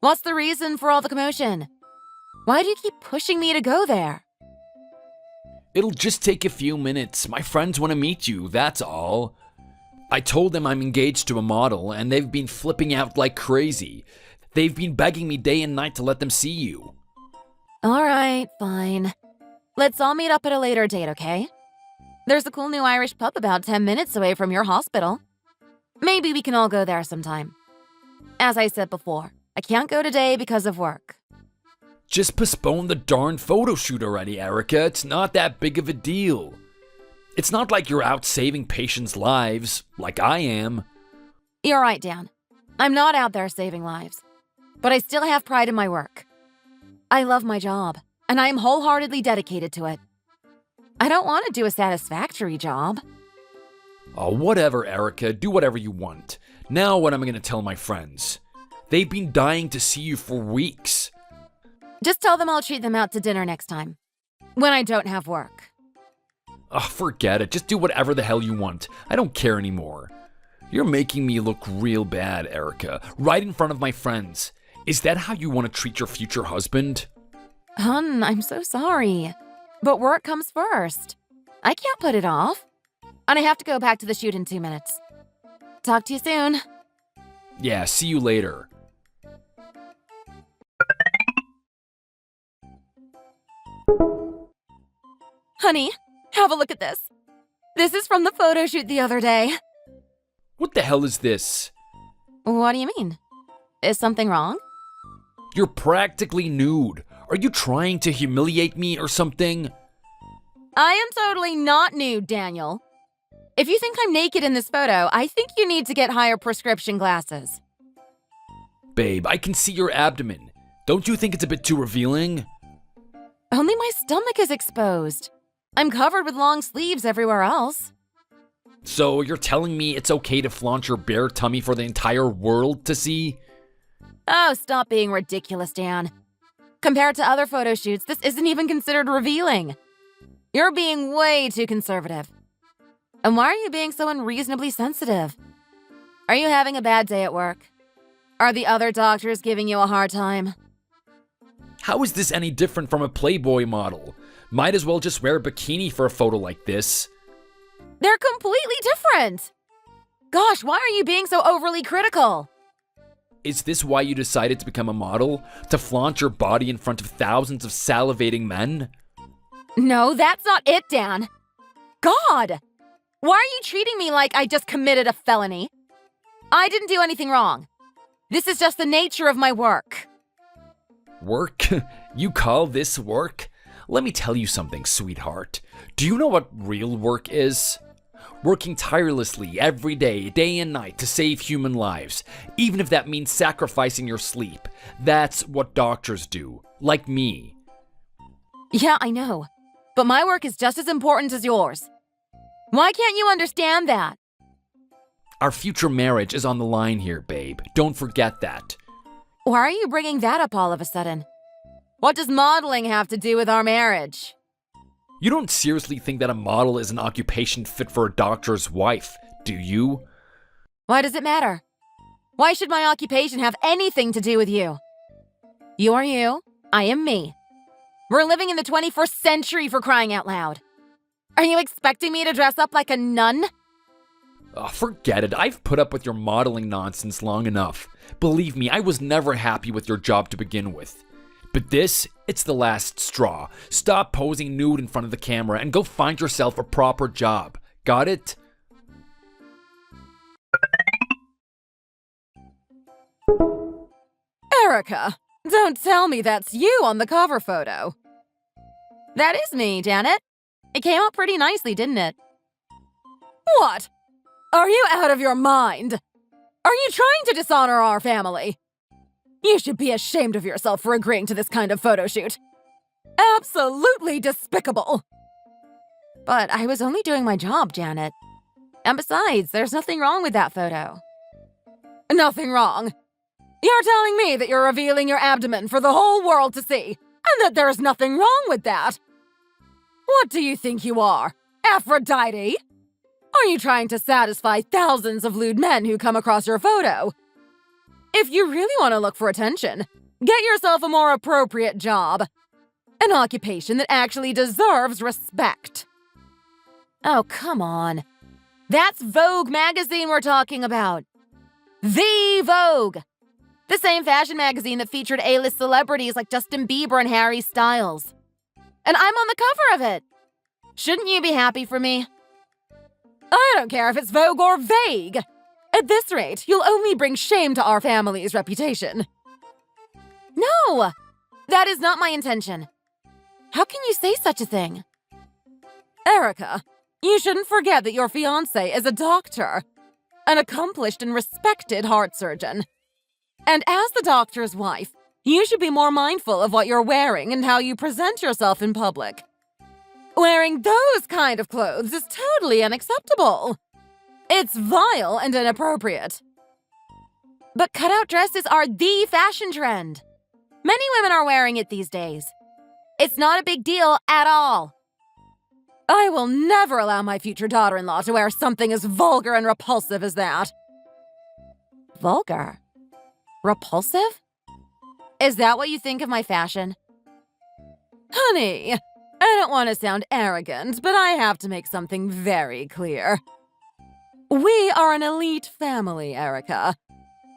What's the reason for all the commotion? Why do you keep pushing me to go there? It'll just take a few minutes. My friends want to meet you, that's all. I told them I'm engaged to a model, and they've been flipping out like crazy. They've been begging me day and night to let them see you. All right, fine. Let's all meet up at a later date, okay? There's a cool new Irish pub about 10 minutes away from your hospital. Maybe we can all go there sometime. As I said before, I can't go today because of work. Just postpone the darn photo shoot already, Erica. It's not that big of a deal. It's not like you're out saving patients' lives, like I am. You're right, Dan. I'm not out there saving lives. But I still have pride in my work. I love my job, and I am wholeheartedly dedicated to it. I don't want to do a satisfactory job. Oh, whatever, Erica. Do whatever you want. Now what am I going to tell my friends? They've been dying to see you for weeks. Just tell them I'll treat them out to dinner next time. When I don't have work. Oh, forget it. Just do whatever the hell you want. I don't care anymore. You're making me look real bad, Erica. Right in front of my friends. Is that how you want to treat your future husband? Hun, I'm so sorry. But work comes first. I can't put it off. And I have to go back to the shoot in 2 minutes. Talk to you soon. Yeah, see you later. Honey, have a look at this. This is from the photo shoot the other day. What the hell is this? What do you mean? Is something wrong? You're practically nude. Are you trying to humiliate me or something? I am totally not nude, Daniel. If you think I'm naked in this photo, I think you need to get higher prescription glasses. Babe, I can see your abdomen. Don't you think it's a bit too revealing? Only my stomach is exposed. I'm covered with long sleeves everywhere else. So you're telling me it's okay to flaunt your bare tummy for the entire world to see? Oh, stop being ridiculous, Dan. Compared to other photo shoots, this isn't even considered revealing. You're being way too conservative. And why are you being so unreasonably sensitive? Are you having a bad day at work? Are the other doctors giving you a hard time? How is this any different from a Playboy model? Might as well just wear a bikini for a photo like this. They're completely different! Gosh, why are you being so overly critical? Is this why you decided to become a model? To flaunt your body in front of thousands of salivating men? No, that's not it, Dan. God! Why are you treating me like I just committed a felony? I didn't do anything wrong. This is just the nature of my work. Work? You call this work? Let me tell you something, sweetheart. Do you know what real work is? Working tirelessly every day, day and night to save human lives, even if that means sacrificing your sleep. That's what doctors do, like me. Yeah, I know. But my work is just as important as yours. Why can't you understand that? Our future marriage is on the line here, babe. Don't forget that. Why are you bringing that up all of a sudden? What does modeling have to do with our marriage? You don't seriously think that a model is an occupation fit for a doctor's wife, do you? Why does it matter? Why should my occupation have anything to do with you? You are you, I am me. We're living in the 21st century, for crying out loud. Are you expecting me to dress up like a nun? Oh, forget it. I've put up with your modeling nonsense long enough. Believe me, I was never happy with your job to begin with. But this, it's the last straw. Stop posing nude in front of the camera and go find yourself a proper job. Got it? Erica, don't tell me that's you on the cover photo. That is me, Janet. It came out pretty nicely, didn't it? What? Are you out of your mind? Are you trying to dishonor our family? You should be ashamed of yourself for agreeing to this kind of photo shoot. Absolutely despicable. But I was only doing my job, Janet. And besides, there's nothing wrong with that photo. Nothing wrong? You're telling me that you're revealing your abdomen for the whole world to see, and that there's nothing wrong with that? What do you think you are, Aphrodite? Are you trying to satisfy thousands of lewd men who come across your photo? If you really want to look for attention, get yourself a more appropriate job. An occupation that actually deserves respect. Oh, come on. That's Vogue magazine we're talking about. The Vogue. The same fashion magazine that featured A-list celebrities like Justin Bieber and Harry Styles. And I'm on the cover of it. Shouldn't you be happy for me? I don't care if it's Vogue or Vague. At this rate, you'll only bring shame to our family's reputation. No, that is not my intention. How can you say such a thing? Erica, You shouldn't forget that your fiancé is a doctor, an accomplished and respected heart surgeon. And as the doctor's wife, you should be more mindful of what you're wearing and how you present yourself in public. Wearing those kind of clothes is totally unacceptable. It's vile and inappropriate. But cutout dresses are the fashion trend. Many women are wearing it these days. It's not a big deal at all. I will never allow my future daughter-in-law to wear something as vulgar and repulsive as that. Vulgar? Repulsive? Is that what you think of my fashion? Honey, I don't want to sound arrogant, but I have to make something very clear. We are an elite family, Erica.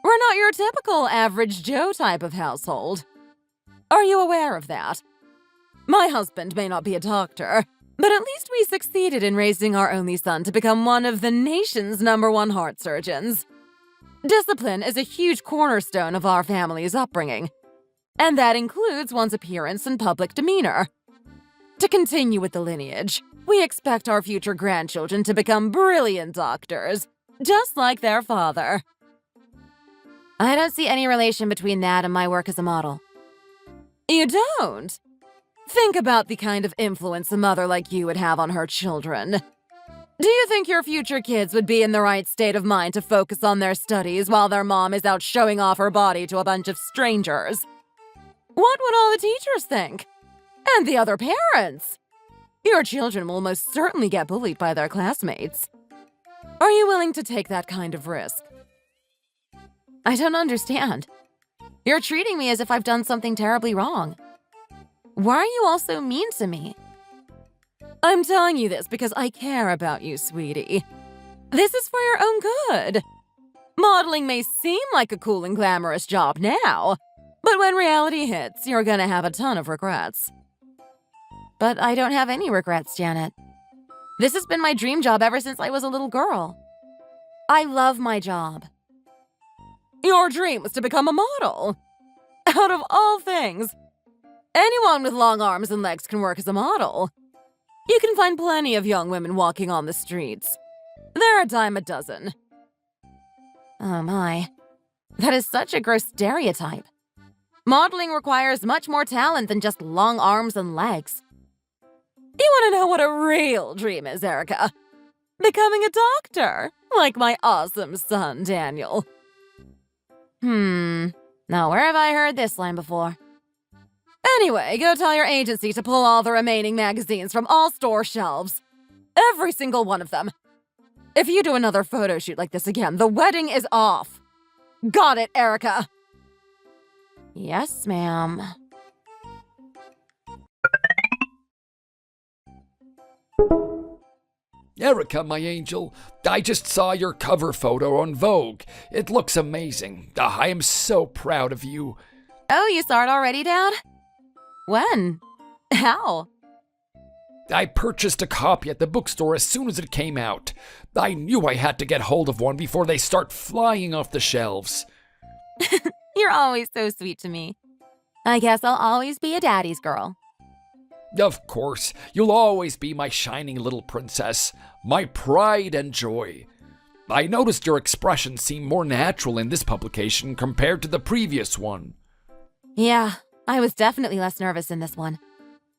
We're not your typical average Joe type of household. Are you aware of that? My husband may not be a doctor, but at least we succeeded in raising our only son to become one of the nation's #1 heart surgeons. Discipline is a huge cornerstone of our family's upbringing, and that includes one's appearance and public demeanor. To continue with the lineage, we expect our future grandchildren to become brilliant doctors, just like their father. I don't see any relation between that and my work as a model. You don't? Think about the kind of influence a mother like you would have on her children. Do you think your future kids would be in the right state of mind to focus on their studies while their mom is out showing off her body to a bunch of strangers? What would all the teachers think? And the other parents? Your children will most certainly get bullied by their classmates. Are you willing to take that kind of risk? I don't understand. You're treating me as if I've done something terribly wrong. Why are you all so mean to me? I'm telling you this because I care about you, sweetie. This is for your own good. Modeling may seem like a cool and glamorous job now, but when reality hits, you're gonna have a ton of regrets. But I don't have any regrets, Janet. This has been my dream job ever since I was a little girl. I love my job. Your dream was to become a model. Out of all things, anyone with long arms and legs can work as a model. You can find plenty of young women walking on the streets. They're a dime a dozen. Oh my. That is such a gross stereotype. Modeling requires much more talent than just long arms and legs. You want to know what a real dream is, Erica? Becoming a doctor, like my awesome son, Daniel. Now where have I heard this line before? Anyway, go tell your agency to pull all the remaining magazines from all store shelves. Every single one of them. If you do another photo shoot like this again, the wedding is off. Got it, Erica? Yes, ma'am. Erica, my angel, I just saw your cover photo on Vogue. It looks amazing. I am so proud of you. Oh, you saw it already, Dad? When? How? I purchased a copy at the bookstore as soon as it came out. I knew I had to get hold of one before they start flying off the shelves. You're always so sweet to me. I guess I'll always be a daddy's girl. Of course, you'll always be my shining little princess, my pride and joy. I noticed your expression seemed more natural in this publication compared to the previous one. Yeah, I was definitely less nervous in this one.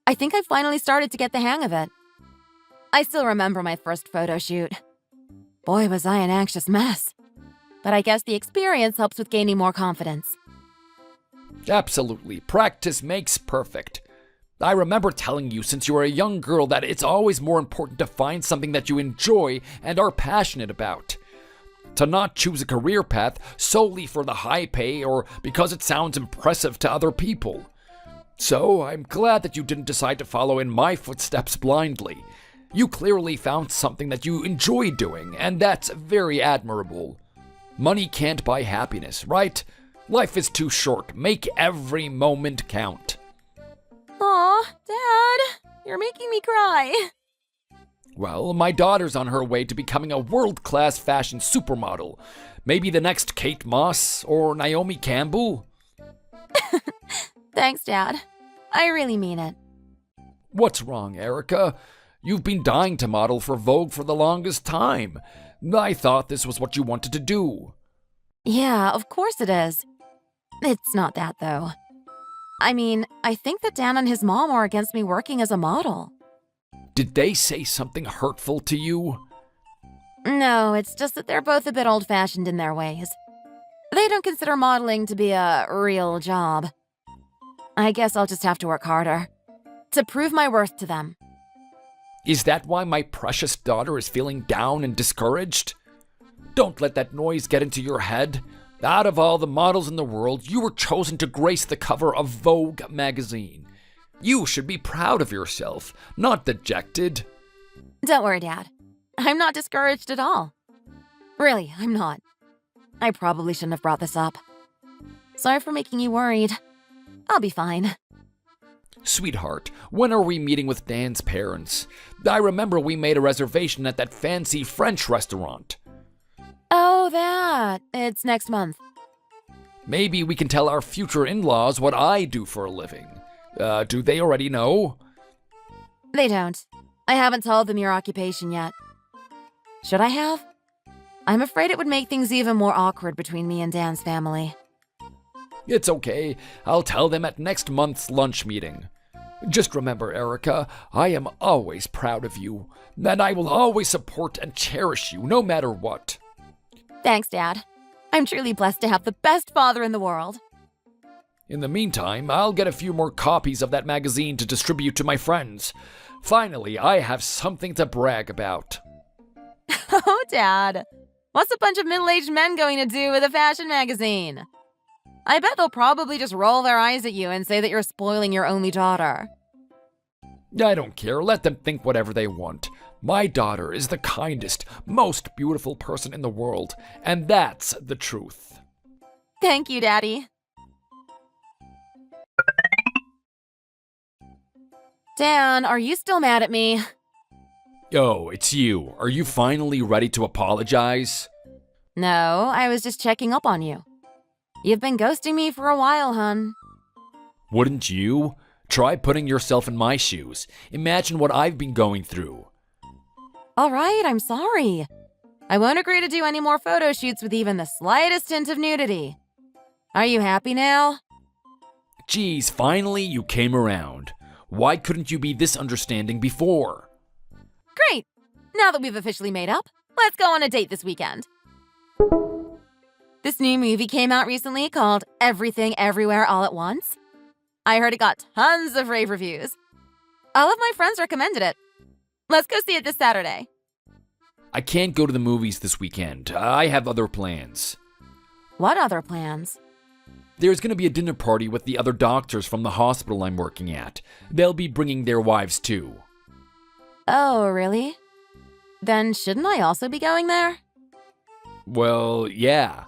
I think I finally started to get the hang of it. I still remember my first photo shoot. Boy, was I an anxious mess. But I guess the experience helps with gaining more confidence. Absolutely. Practice makes perfect. I remember telling you since you were a young girl that it's always more important to find something that you enjoy and are passionate about. To not choose a career path solely for the high pay or because it sounds impressive to other people. So I'm glad that you didn't decide to follow in my footsteps blindly. You clearly found something that you enjoy doing, and that's very admirable. Money can't buy happiness, right? Life is too short. Make every moment count. Aw, Dad, you're making me cry. Well, my daughter's on her way to becoming a world-class fashion supermodel. Maybe the next Kate Moss or Naomi Campbell? Thanks, Dad. I really mean it. What's wrong, Erica? You've been dying to model for Vogue for the longest time. I thought this was what you wanted to do. Yeah, of course it is. It's not that, though. I mean, I think that Dan and his mom are against me working as a model. Did they say something hurtful to you? No, it's just that they're both a bit old-fashioned in their ways. They don't consider modeling to be a real job. I guess I'll just have to work harder to prove my worth to them. Is that why my precious daughter is feeling down and discouraged? Don't let that noise get into your head. Out of all the models in the world, you were chosen to grace the cover of Vogue magazine. You should be proud of yourself, not dejected. Don't worry, Dad. I'm not discouraged at all. Really, I'm not. I probably shouldn't have brought this up. Sorry for making you worried. I'll be fine. Sweetheart, when are we meeting with Dan's parents? I remember we made a reservation at that fancy French restaurant. Oh, that. It's next month. Maybe we can tell our future in-laws what I do for a living. Do they already know? They don't. I haven't told them your occupation yet. Should I have? I'm afraid it would make things even more awkward between me and Dan's family. It's okay. I'll tell them at next month's lunch meeting. Just remember, Erica, I am always proud of you, and I will always support and cherish you no matter what. Thanks, Dad. I'm truly blessed to have the best father in the world. In the meantime, I'll get a few more copies of that magazine to distribute to my friends. Finally, I have something to brag about. Oh, Dad. What's a bunch of middle-aged men going to do with a fashion magazine? I bet they'll probably just roll their eyes at you and say that you're spoiling your only daughter. I don't care. Let them think whatever they want. My daughter is the kindest, most beautiful person in the world, and that's the truth. Thank you, Daddy. Dan, are you still mad at me? Oh, it's you. Are you finally ready to apologize? No, I was just checking up on you. You've been ghosting me for a while, hun. Wouldn't you? Try putting yourself in my shoes. Imagine what I've been going through. All right, I'm sorry. I won't agree to do any more photo shoots with even the slightest hint of nudity. Are you happy now? Geez, finally you came around. Why couldn't you be this understanding before? Great! Now that we've officially made up, let's go on a date this weekend. This new movie came out recently called Everything Everywhere All at Once. I heard it got tons of rave reviews. All of my friends recommended it. Let's go see it this Saturday. I can't go to the movies this weekend. I have other plans. What other plans? There's going to be a dinner party with the other doctors from the hospital I'm working at. They'll be bringing their wives too. Oh, really? Then shouldn't I also be going there? Well, yeah.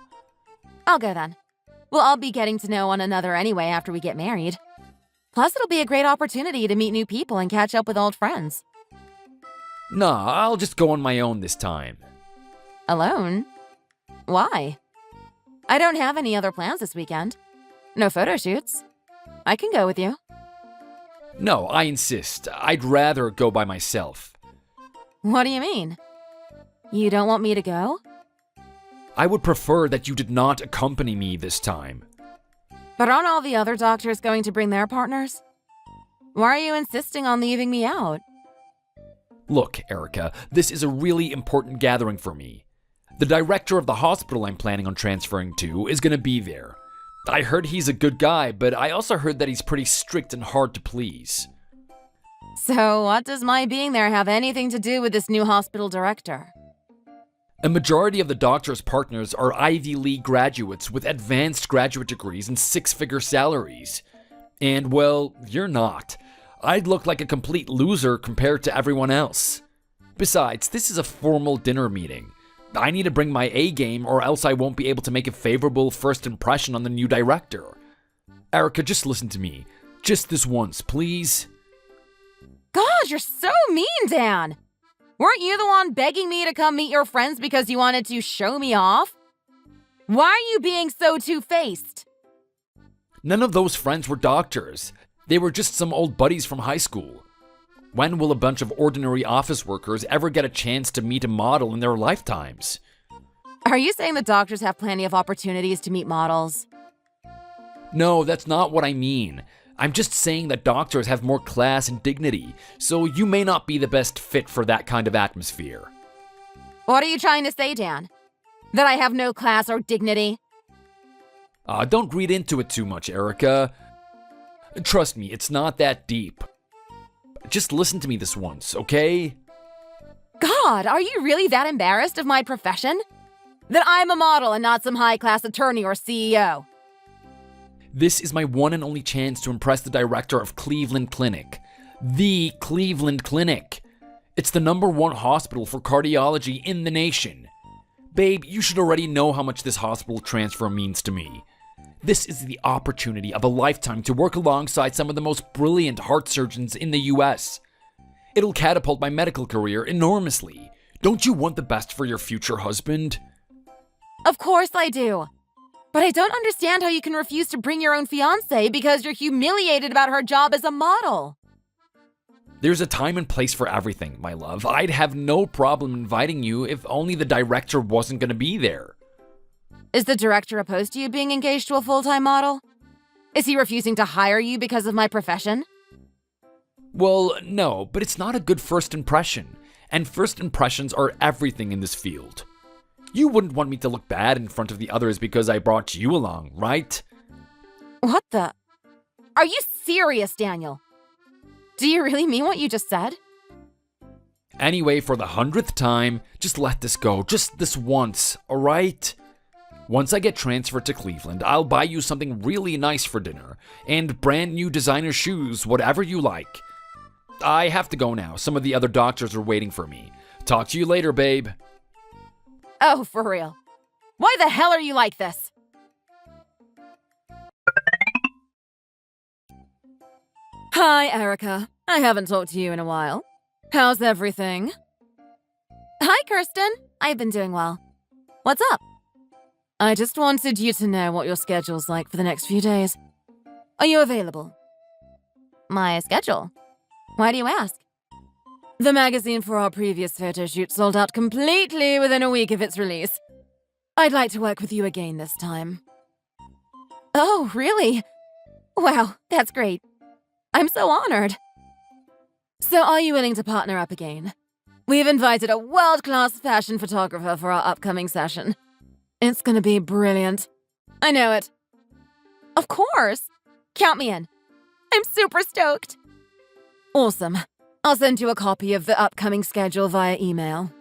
I'll go then. We'll all be getting to know one another anyway after we get married. Plus, it'll be a great opportunity to meet new people and catch up with old friends. Nah, I'll just go on my own this time. Alone? Why? I don't have any other plans this weekend. No photo shoots. I can go with you. No, I insist. I'd rather go by myself. What do you mean? You don't want me to go? I would prefer that you did not accompany me this time. But aren't all the other doctors going to bring their partners? Why are you insisting on leaving me out? Look, Erica, this is a really important gathering for me. The director of the hospital I'm planning on transferring to is going to be there. I heard he's a good guy, but I also heard that he's pretty strict and hard to please. So what does my being there have anything to do with this new hospital director? A majority of the doctor's partners are Ivy League graduates with advanced graduate degrees and six-figure salaries. And, well, you're not. I'd look like a complete loser compared to everyone else. Besides, this is a formal dinner meeting. I need to bring my A game or else I won't be able to make a favorable first impression on the new director. Erica, just listen to me. Just this once, please. God, you're so mean, Dan! Weren't you the one begging me to come meet your friends because you wanted to show me off? Why are you being so two-faced? None of those friends were doctors. They were just some old buddies from high school. When will a bunch of ordinary office workers ever get a chance to meet a model in their lifetimes? Are you saying that doctors have plenty of opportunities to meet models? No, that's not what I mean. I'm just saying that doctors have more class and dignity, so you may not be the best fit for that kind of atmosphere. What are you trying to say, Dan? That I have no class or dignity? Don't read into it too much, Erica. Trust me, it's not that deep. Just listen to me this once, okay? God, are you really that embarrassed of my profession? That I'm a model and not some high-class attorney or CEO? This is my one and only chance to impress the director of Cleveland Clinic. The Cleveland Clinic. It's the #1 hospital for cardiology in the nation. Babe, you should already know how much this hospital transfer means to me. This is the opportunity of a lifetime to work alongside some of the most brilliant heart surgeons in the US. It'll catapult my medical career enormously. Don't you want the best for your future husband? Of course I do. But I don't understand how you can refuse to bring your own fiancée because you're humiliated about her job as a model. There's a time and place for everything, my love. I'd have no problem inviting you if only the director wasn't going to be there. Is the director opposed to you being engaged to a full-time model? Is he refusing to hire you because of my profession? Well, no, but it's not a good first impression. And first impressions are everything in this field. You wouldn't want me to look bad in front of the others because I brought you along, right? What the? Are you serious, Daniel? Do you really mean what you just said? Anyway, for the 100th time, just let this go. Just this once, alright? Once I get transferred to Cleveland, I'll buy you something really nice for dinner. And brand new designer shoes, whatever you like. I have to go now. Some of the other doctors are waiting for me. Talk to you later, babe. Oh, for real. Why the hell are you like this? Hi, Erica. I haven't talked to you in a while. How's everything? Hi, Kirsten. I've been doing well. What's up? I just wanted you to know what your schedule's like for the next few days. Are you available? My schedule? Why do you ask? The magazine for our previous photo shoot sold out completely within a week of its release. I'd like to work with you again this time. Oh, really? Wow, that's great. I'm so honored. So are you willing to partner up again? We've invited a world-class fashion photographer for our upcoming session. It's gonna be brilliant. I know it. Of course. Count me in. I'm super stoked. Awesome. I'll send you a copy of the upcoming schedule via email.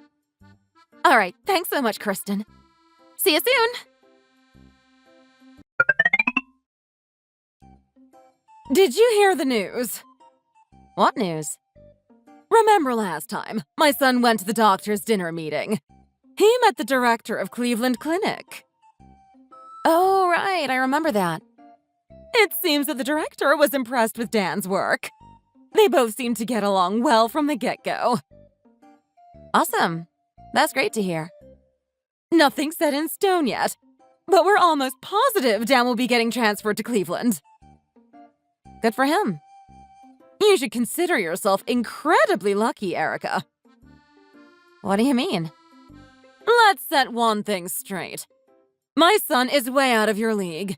All right, thanks so much, Kristen. See you soon. Did you hear the news? What news? Remember last time, my son went to the doctor's dinner meeting. He met the director of Cleveland Clinic. Oh, right, I remember that. It seems that the director was impressed with Dan's work. They both seemed to get along well from the get-go. Awesome. That's great to hear. Nothing's set in stone yet, but we're almost positive Dan will be getting transferred to Cleveland. Good for him. You should consider yourself incredibly lucky, Erica. What do you mean? Let's set one thing straight. My son is way out of your league.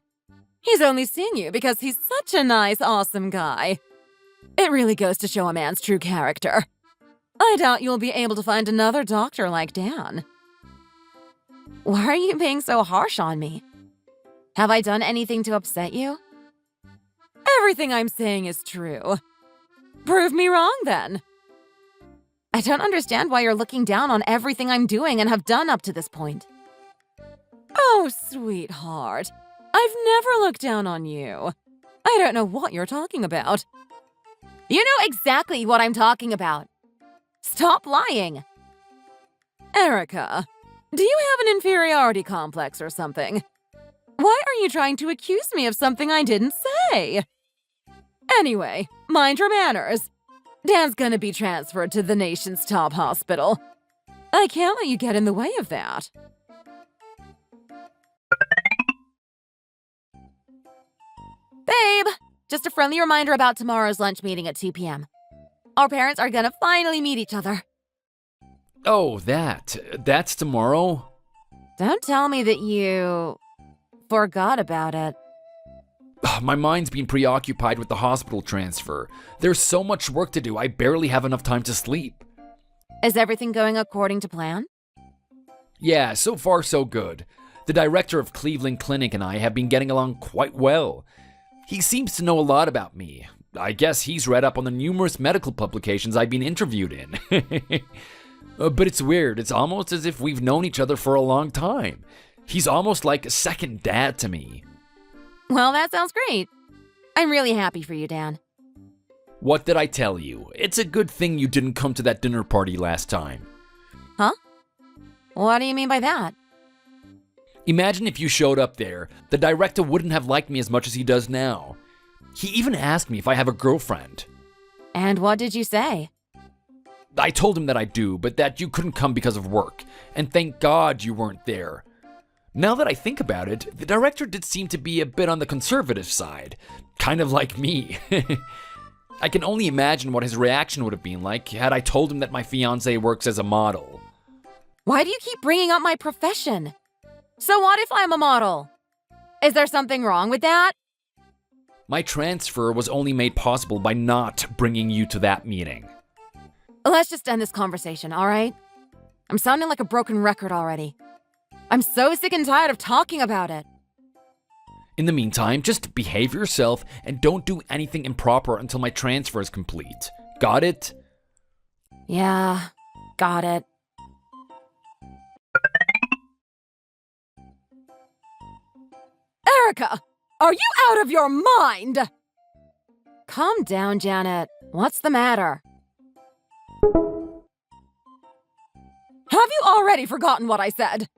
He's only seeing you because he's such a nice, awesome guy. It really goes to show a man's true character. I doubt you'll be able to find another doctor like Dan. Why are you being so harsh on me? Have I done anything to upset you? Everything I'm saying is true. Prove me wrong, then. I don't understand why you're looking down on everything I'm doing and have done up to this point. Oh, sweetheart. I've never looked down on you. I don't know what you're talking about. You know exactly what I'm talking about. Stop lying. Erica, do you have an inferiority complex or something? Why are you trying to accuse me of something I didn't say? Anyway, mind your manners. Dan's gonna be transferred to the nation's top hospital. I can't let you get in the way of that. Babe, just a friendly reminder about tomorrow's lunch meeting at 2 p.m. Our parents are gonna finally meet each other. Oh, that's tomorrow? Don't tell me that you forgot about it. My mind's been preoccupied with the hospital transfer. There's so much work to do, I barely have enough time to sleep. Is everything going according to plan? Yeah, so far so good. The director of Cleveland Clinic and I have been getting along quite well. He seems to know a lot about me. I guess he's read up on the numerous medical publications I've been interviewed in. But it's weird, it's almost as if we've known each other for a long time. He's almost like a second dad to me. Well, that sounds great. I'm really happy for you, Dan. What did I tell you? It's a good thing you didn't come to that dinner party last time. Huh? What do you mean by that? Imagine if you showed up there, the director wouldn't have liked me as much as he does now. He even asked me if I have a girlfriend. And what did you say? I told him that I do, but that you couldn't come because of work, and thank God you weren't there. Now that I think about it, the director did seem to be a bit on the conservative side, kind of like me. I can only imagine what his reaction would have been like had I told him that my fiancée works as a model. Why do you keep bringing up my profession? So what if I'm a model? Is there something wrong with that? My transfer was only made possible by not bringing you to that meeting. Let's just end this conversation, all right? I'm sounding like a broken record already. I'm so sick and tired of talking about it. In the meantime, just behave yourself and don't do anything improper until my transfer is complete. Got it? Yeah, got it. Erica, are you out of your mind? Calm down, Janet. What's the matter? Have you already forgotten what I said?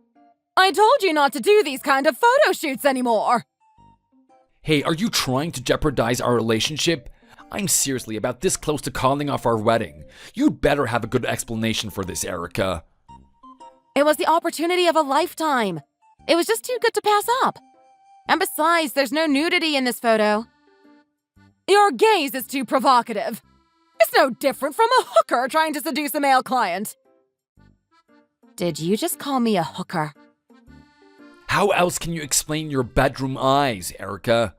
I told you not to do these kind of photo shoots anymore. Hey, are you trying to jeopardize our relationship? I'm seriously about this close to calling off our wedding. You'd better have a good explanation for this, Erica. It was the opportunity of a lifetime. It was just too good to pass up. And besides, there's no nudity in this photo. Your gaze is too provocative. It's no different from a hooker trying to seduce a male client. Did you just call me a hooker? How else can you explain your bedroom eyes, Erica?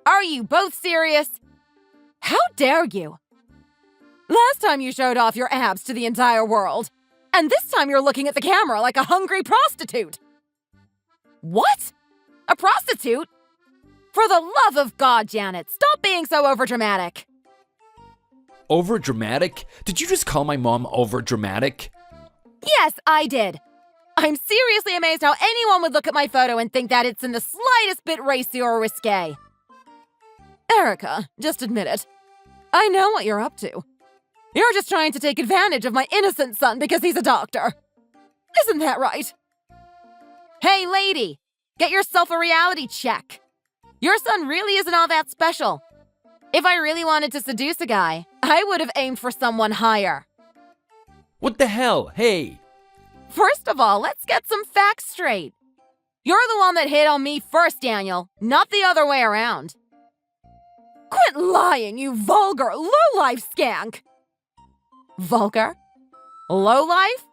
Are you both serious? How dare you? Last time you showed off your abs to the entire world, and this time you're looking at the camera like a hungry prostitute. What? A prostitute? For the love of God, Janet, stop being so overdramatic. Overdramatic? Did you just call my mom overdramatic? Yes, I did. I'm seriously amazed how anyone would look at my photo and think that it's in the slightest bit racy or risque. Erica, just admit it. I know what you're up to. You're just trying to take advantage of my innocent son because he's a doctor. Isn't that right? Hey, lady, get yourself a reality check. Your son really isn't all that special. If I really wanted to seduce a guy, I would have aimed for someone higher. What the hell? Hey! First of all, let's get some facts straight. You're the one that hit on me first, Daniel, not the other way around. Quit lying, you vulgar, low-life skank! Vulgar? Low-life?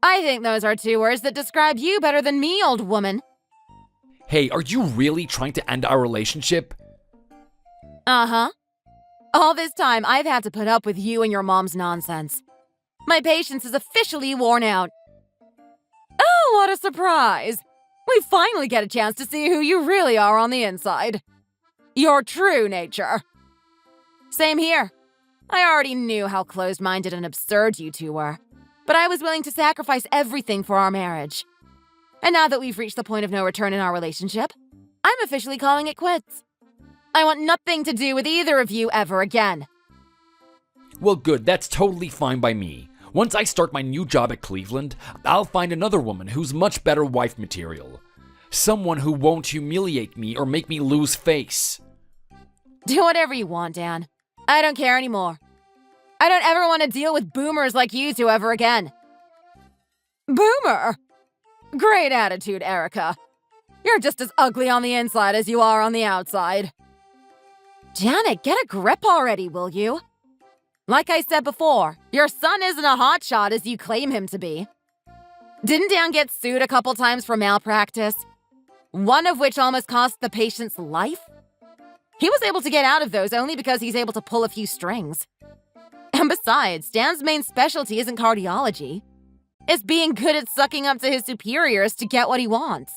I think those are two words that describe you better than me, old woman. Hey, are you really trying to end our relationship? Uh-huh. All this time, I've had to put up with you and your mom's nonsense. My patience is officially worn out. Oh, what a surprise! We finally get a chance to see who you really are on the inside. Your true nature. Same here. I already knew how closed-minded and absurd you two were, but I was willing to sacrifice everything for our marriage. And now that we've reached the point of no return in our relationship, I'm officially calling it quits. I want nothing to do with either of you ever again. Well, good, that's totally fine by me. Once I start my new job at Cleveland, I'll find another woman who's much better wife material. Someone who won't humiliate me or make me lose face. Do whatever you want, Dan. I don't care anymore. I don't ever want to deal with boomers like you two ever again. Boomer? Great attitude, Erica. You're just as ugly on the inside as you are on the outside. Janet, get a grip already, will you? Like I said before, your son isn't a hotshot as you claim him to be. Didn't Dan get sued a couple times for malpractice? One of which almost cost the patient's life? He was able to get out of those only because he's able to pull a few strings. And besides, Dan's main specialty isn't cardiology. It's being good at sucking up to his superiors to get what he wants.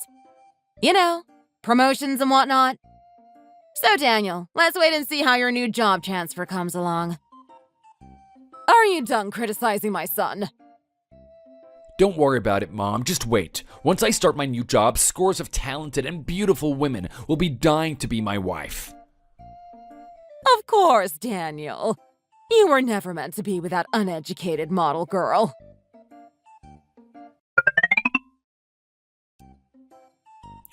You know, promotions and whatnot. So Daniel, let's wait and see how your new job transfer comes along. Are you done criticizing my son? Don't worry about it, Mom. Just wait. Once I start my new job, scores of talented and beautiful women will be dying to be my wife. Of course, Daniel. You were never meant to be with that uneducated model girl.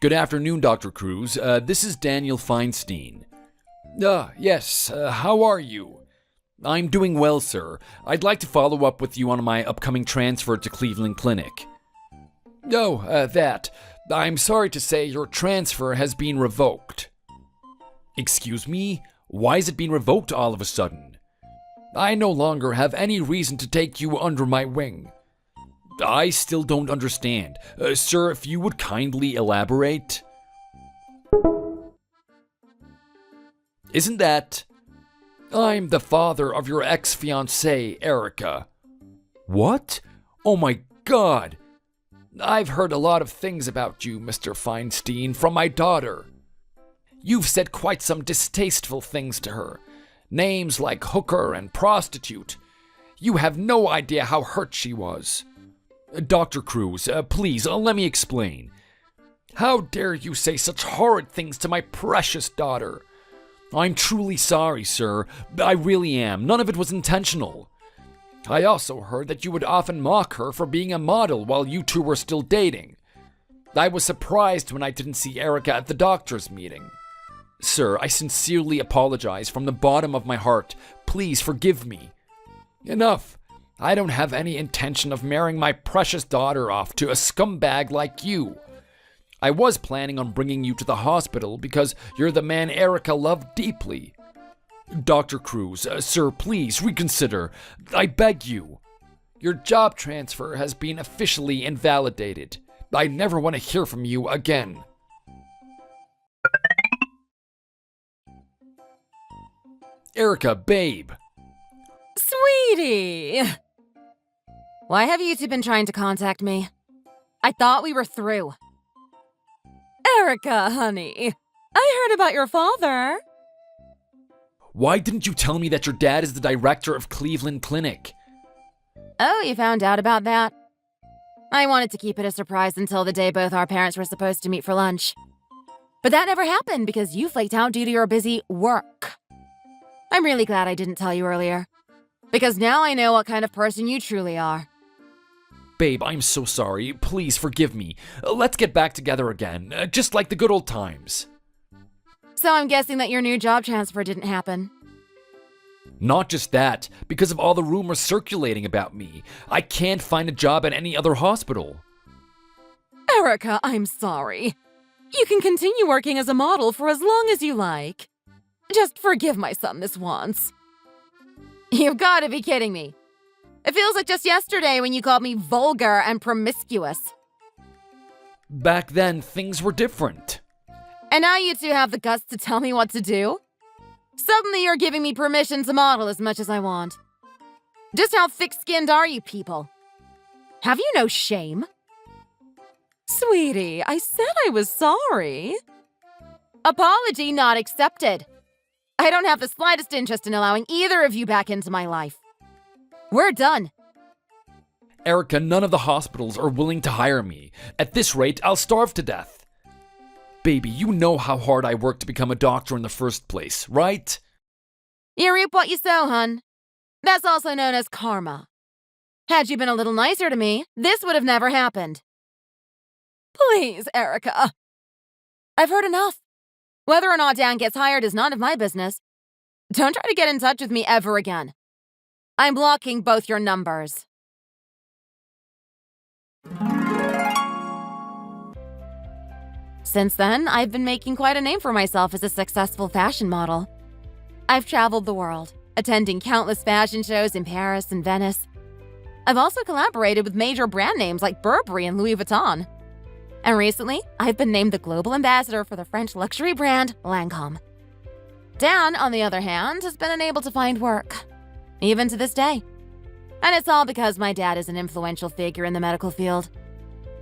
Good afternoon, Dr. Cruz. This is Daniel Feinstein. Yes, how are you? I'm doing well, sir. I'd like to follow up with you on my upcoming transfer to Cleveland Clinic. That. I'm sorry to say your transfer has been revoked. Excuse me? Why is it being revoked all of a sudden? I no longer have any reason to take you under my wing. I still don't understand. Sir, if you would kindly elaborate. Isn't that... I'm the father of your ex-fiancée, Erica. What? Oh my God! I've heard a lot of things about you, Mr. Feinstein, from my daughter. You've said quite some distasteful things to her. Names like hooker and prostitute. You have no idea how hurt she was. Dr. Cruz, please, let me explain. How dare you say such horrid things to my precious daughter? I'm truly sorry, sir. I really am. None of it was intentional. I also heard that you would often mock her for being a model while you two were still dating. I was surprised when I didn't see Erica at the doctor's meeting. Sir, I sincerely apologize from the bottom of my heart. Please forgive me. Enough. I don't have any intention of marrying my precious daughter off to a scumbag like you. I was planning on bringing you to the hospital because you're the man Erica loved deeply. Dr. Cruz, sir, please reconsider. I beg you. Your job transfer has been officially invalidated. I never want to hear from you again. Erica, babe. Sweetie! Why have you two been trying to contact me? I thought we were through. Erica, honey, I heard about your father. Why didn't you tell me that your dad is the director of Cleveland Clinic? Oh, you found out about that? I wanted to keep it a surprise until the day both our parents were supposed to meet for lunch. But that never happened because you flaked out due to your busy work. I'm really glad I didn't tell you earlier, because now I know what kind of person you truly are. Babe, I'm so sorry. Please forgive me. Let's get back together again, just like the good old times. So I'm guessing that your new job transfer didn't happen. Not just that, because of all the rumors circulating about me, I can't find a job at any other hospital. Erica, I'm sorry. You can continue working as a model for as long as you like. Just forgive my son this once. You've got to be kidding me. It feels like just yesterday when you called me vulgar and promiscuous. Back then, things were different. And now you two have the guts to tell me what to do? Suddenly you're giving me permission to model as much as I want. Just how thick-skinned are you people? Have you no shame? Sweetie, I said I was sorry. Apology not accepted. I don't have the slightest interest in allowing either of you back into my life. We're done. Erica, none of the hospitals are willing to hire me. At this rate, I'll starve to death. Baby, you know how hard I worked to become a doctor in the first place, right? You reap what you sow, hun. That's also known as karma. Had you been a little nicer to me, this would have never happened. Please, Erica. I've heard enough. Whether or not Dan gets hired is none of my business. Don't try to get in touch with me ever again. I'm blocking both your numbers. Since then, I've been making quite a name for myself as a successful fashion model. I've traveled the world, attending countless fashion shows in Paris and Venice. I've also collaborated with major brand names like Burberry and Louis Vuitton. And recently, I've been named the global ambassador for the French luxury brand Lancôme. Dan, on the other hand, has been unable to find work, even to this day. And it's all because my dad is an influential figure in the medical field.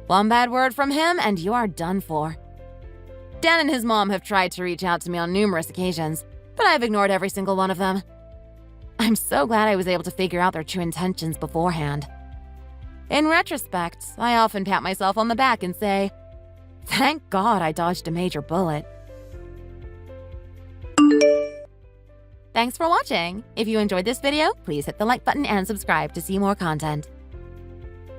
One bad word from him and you are done for. Dan and his mom have tried to reach out to me on numerous occasions, but I've ignored every single one of them. I'm so glad I was able to figure out their true intentions beforehand. In retrospect, I often pat myself on the back and say, thank God I dodged a major bullet. Thanks for watching. If you enjoyed this video, please hit the like button and subscribe to see more content.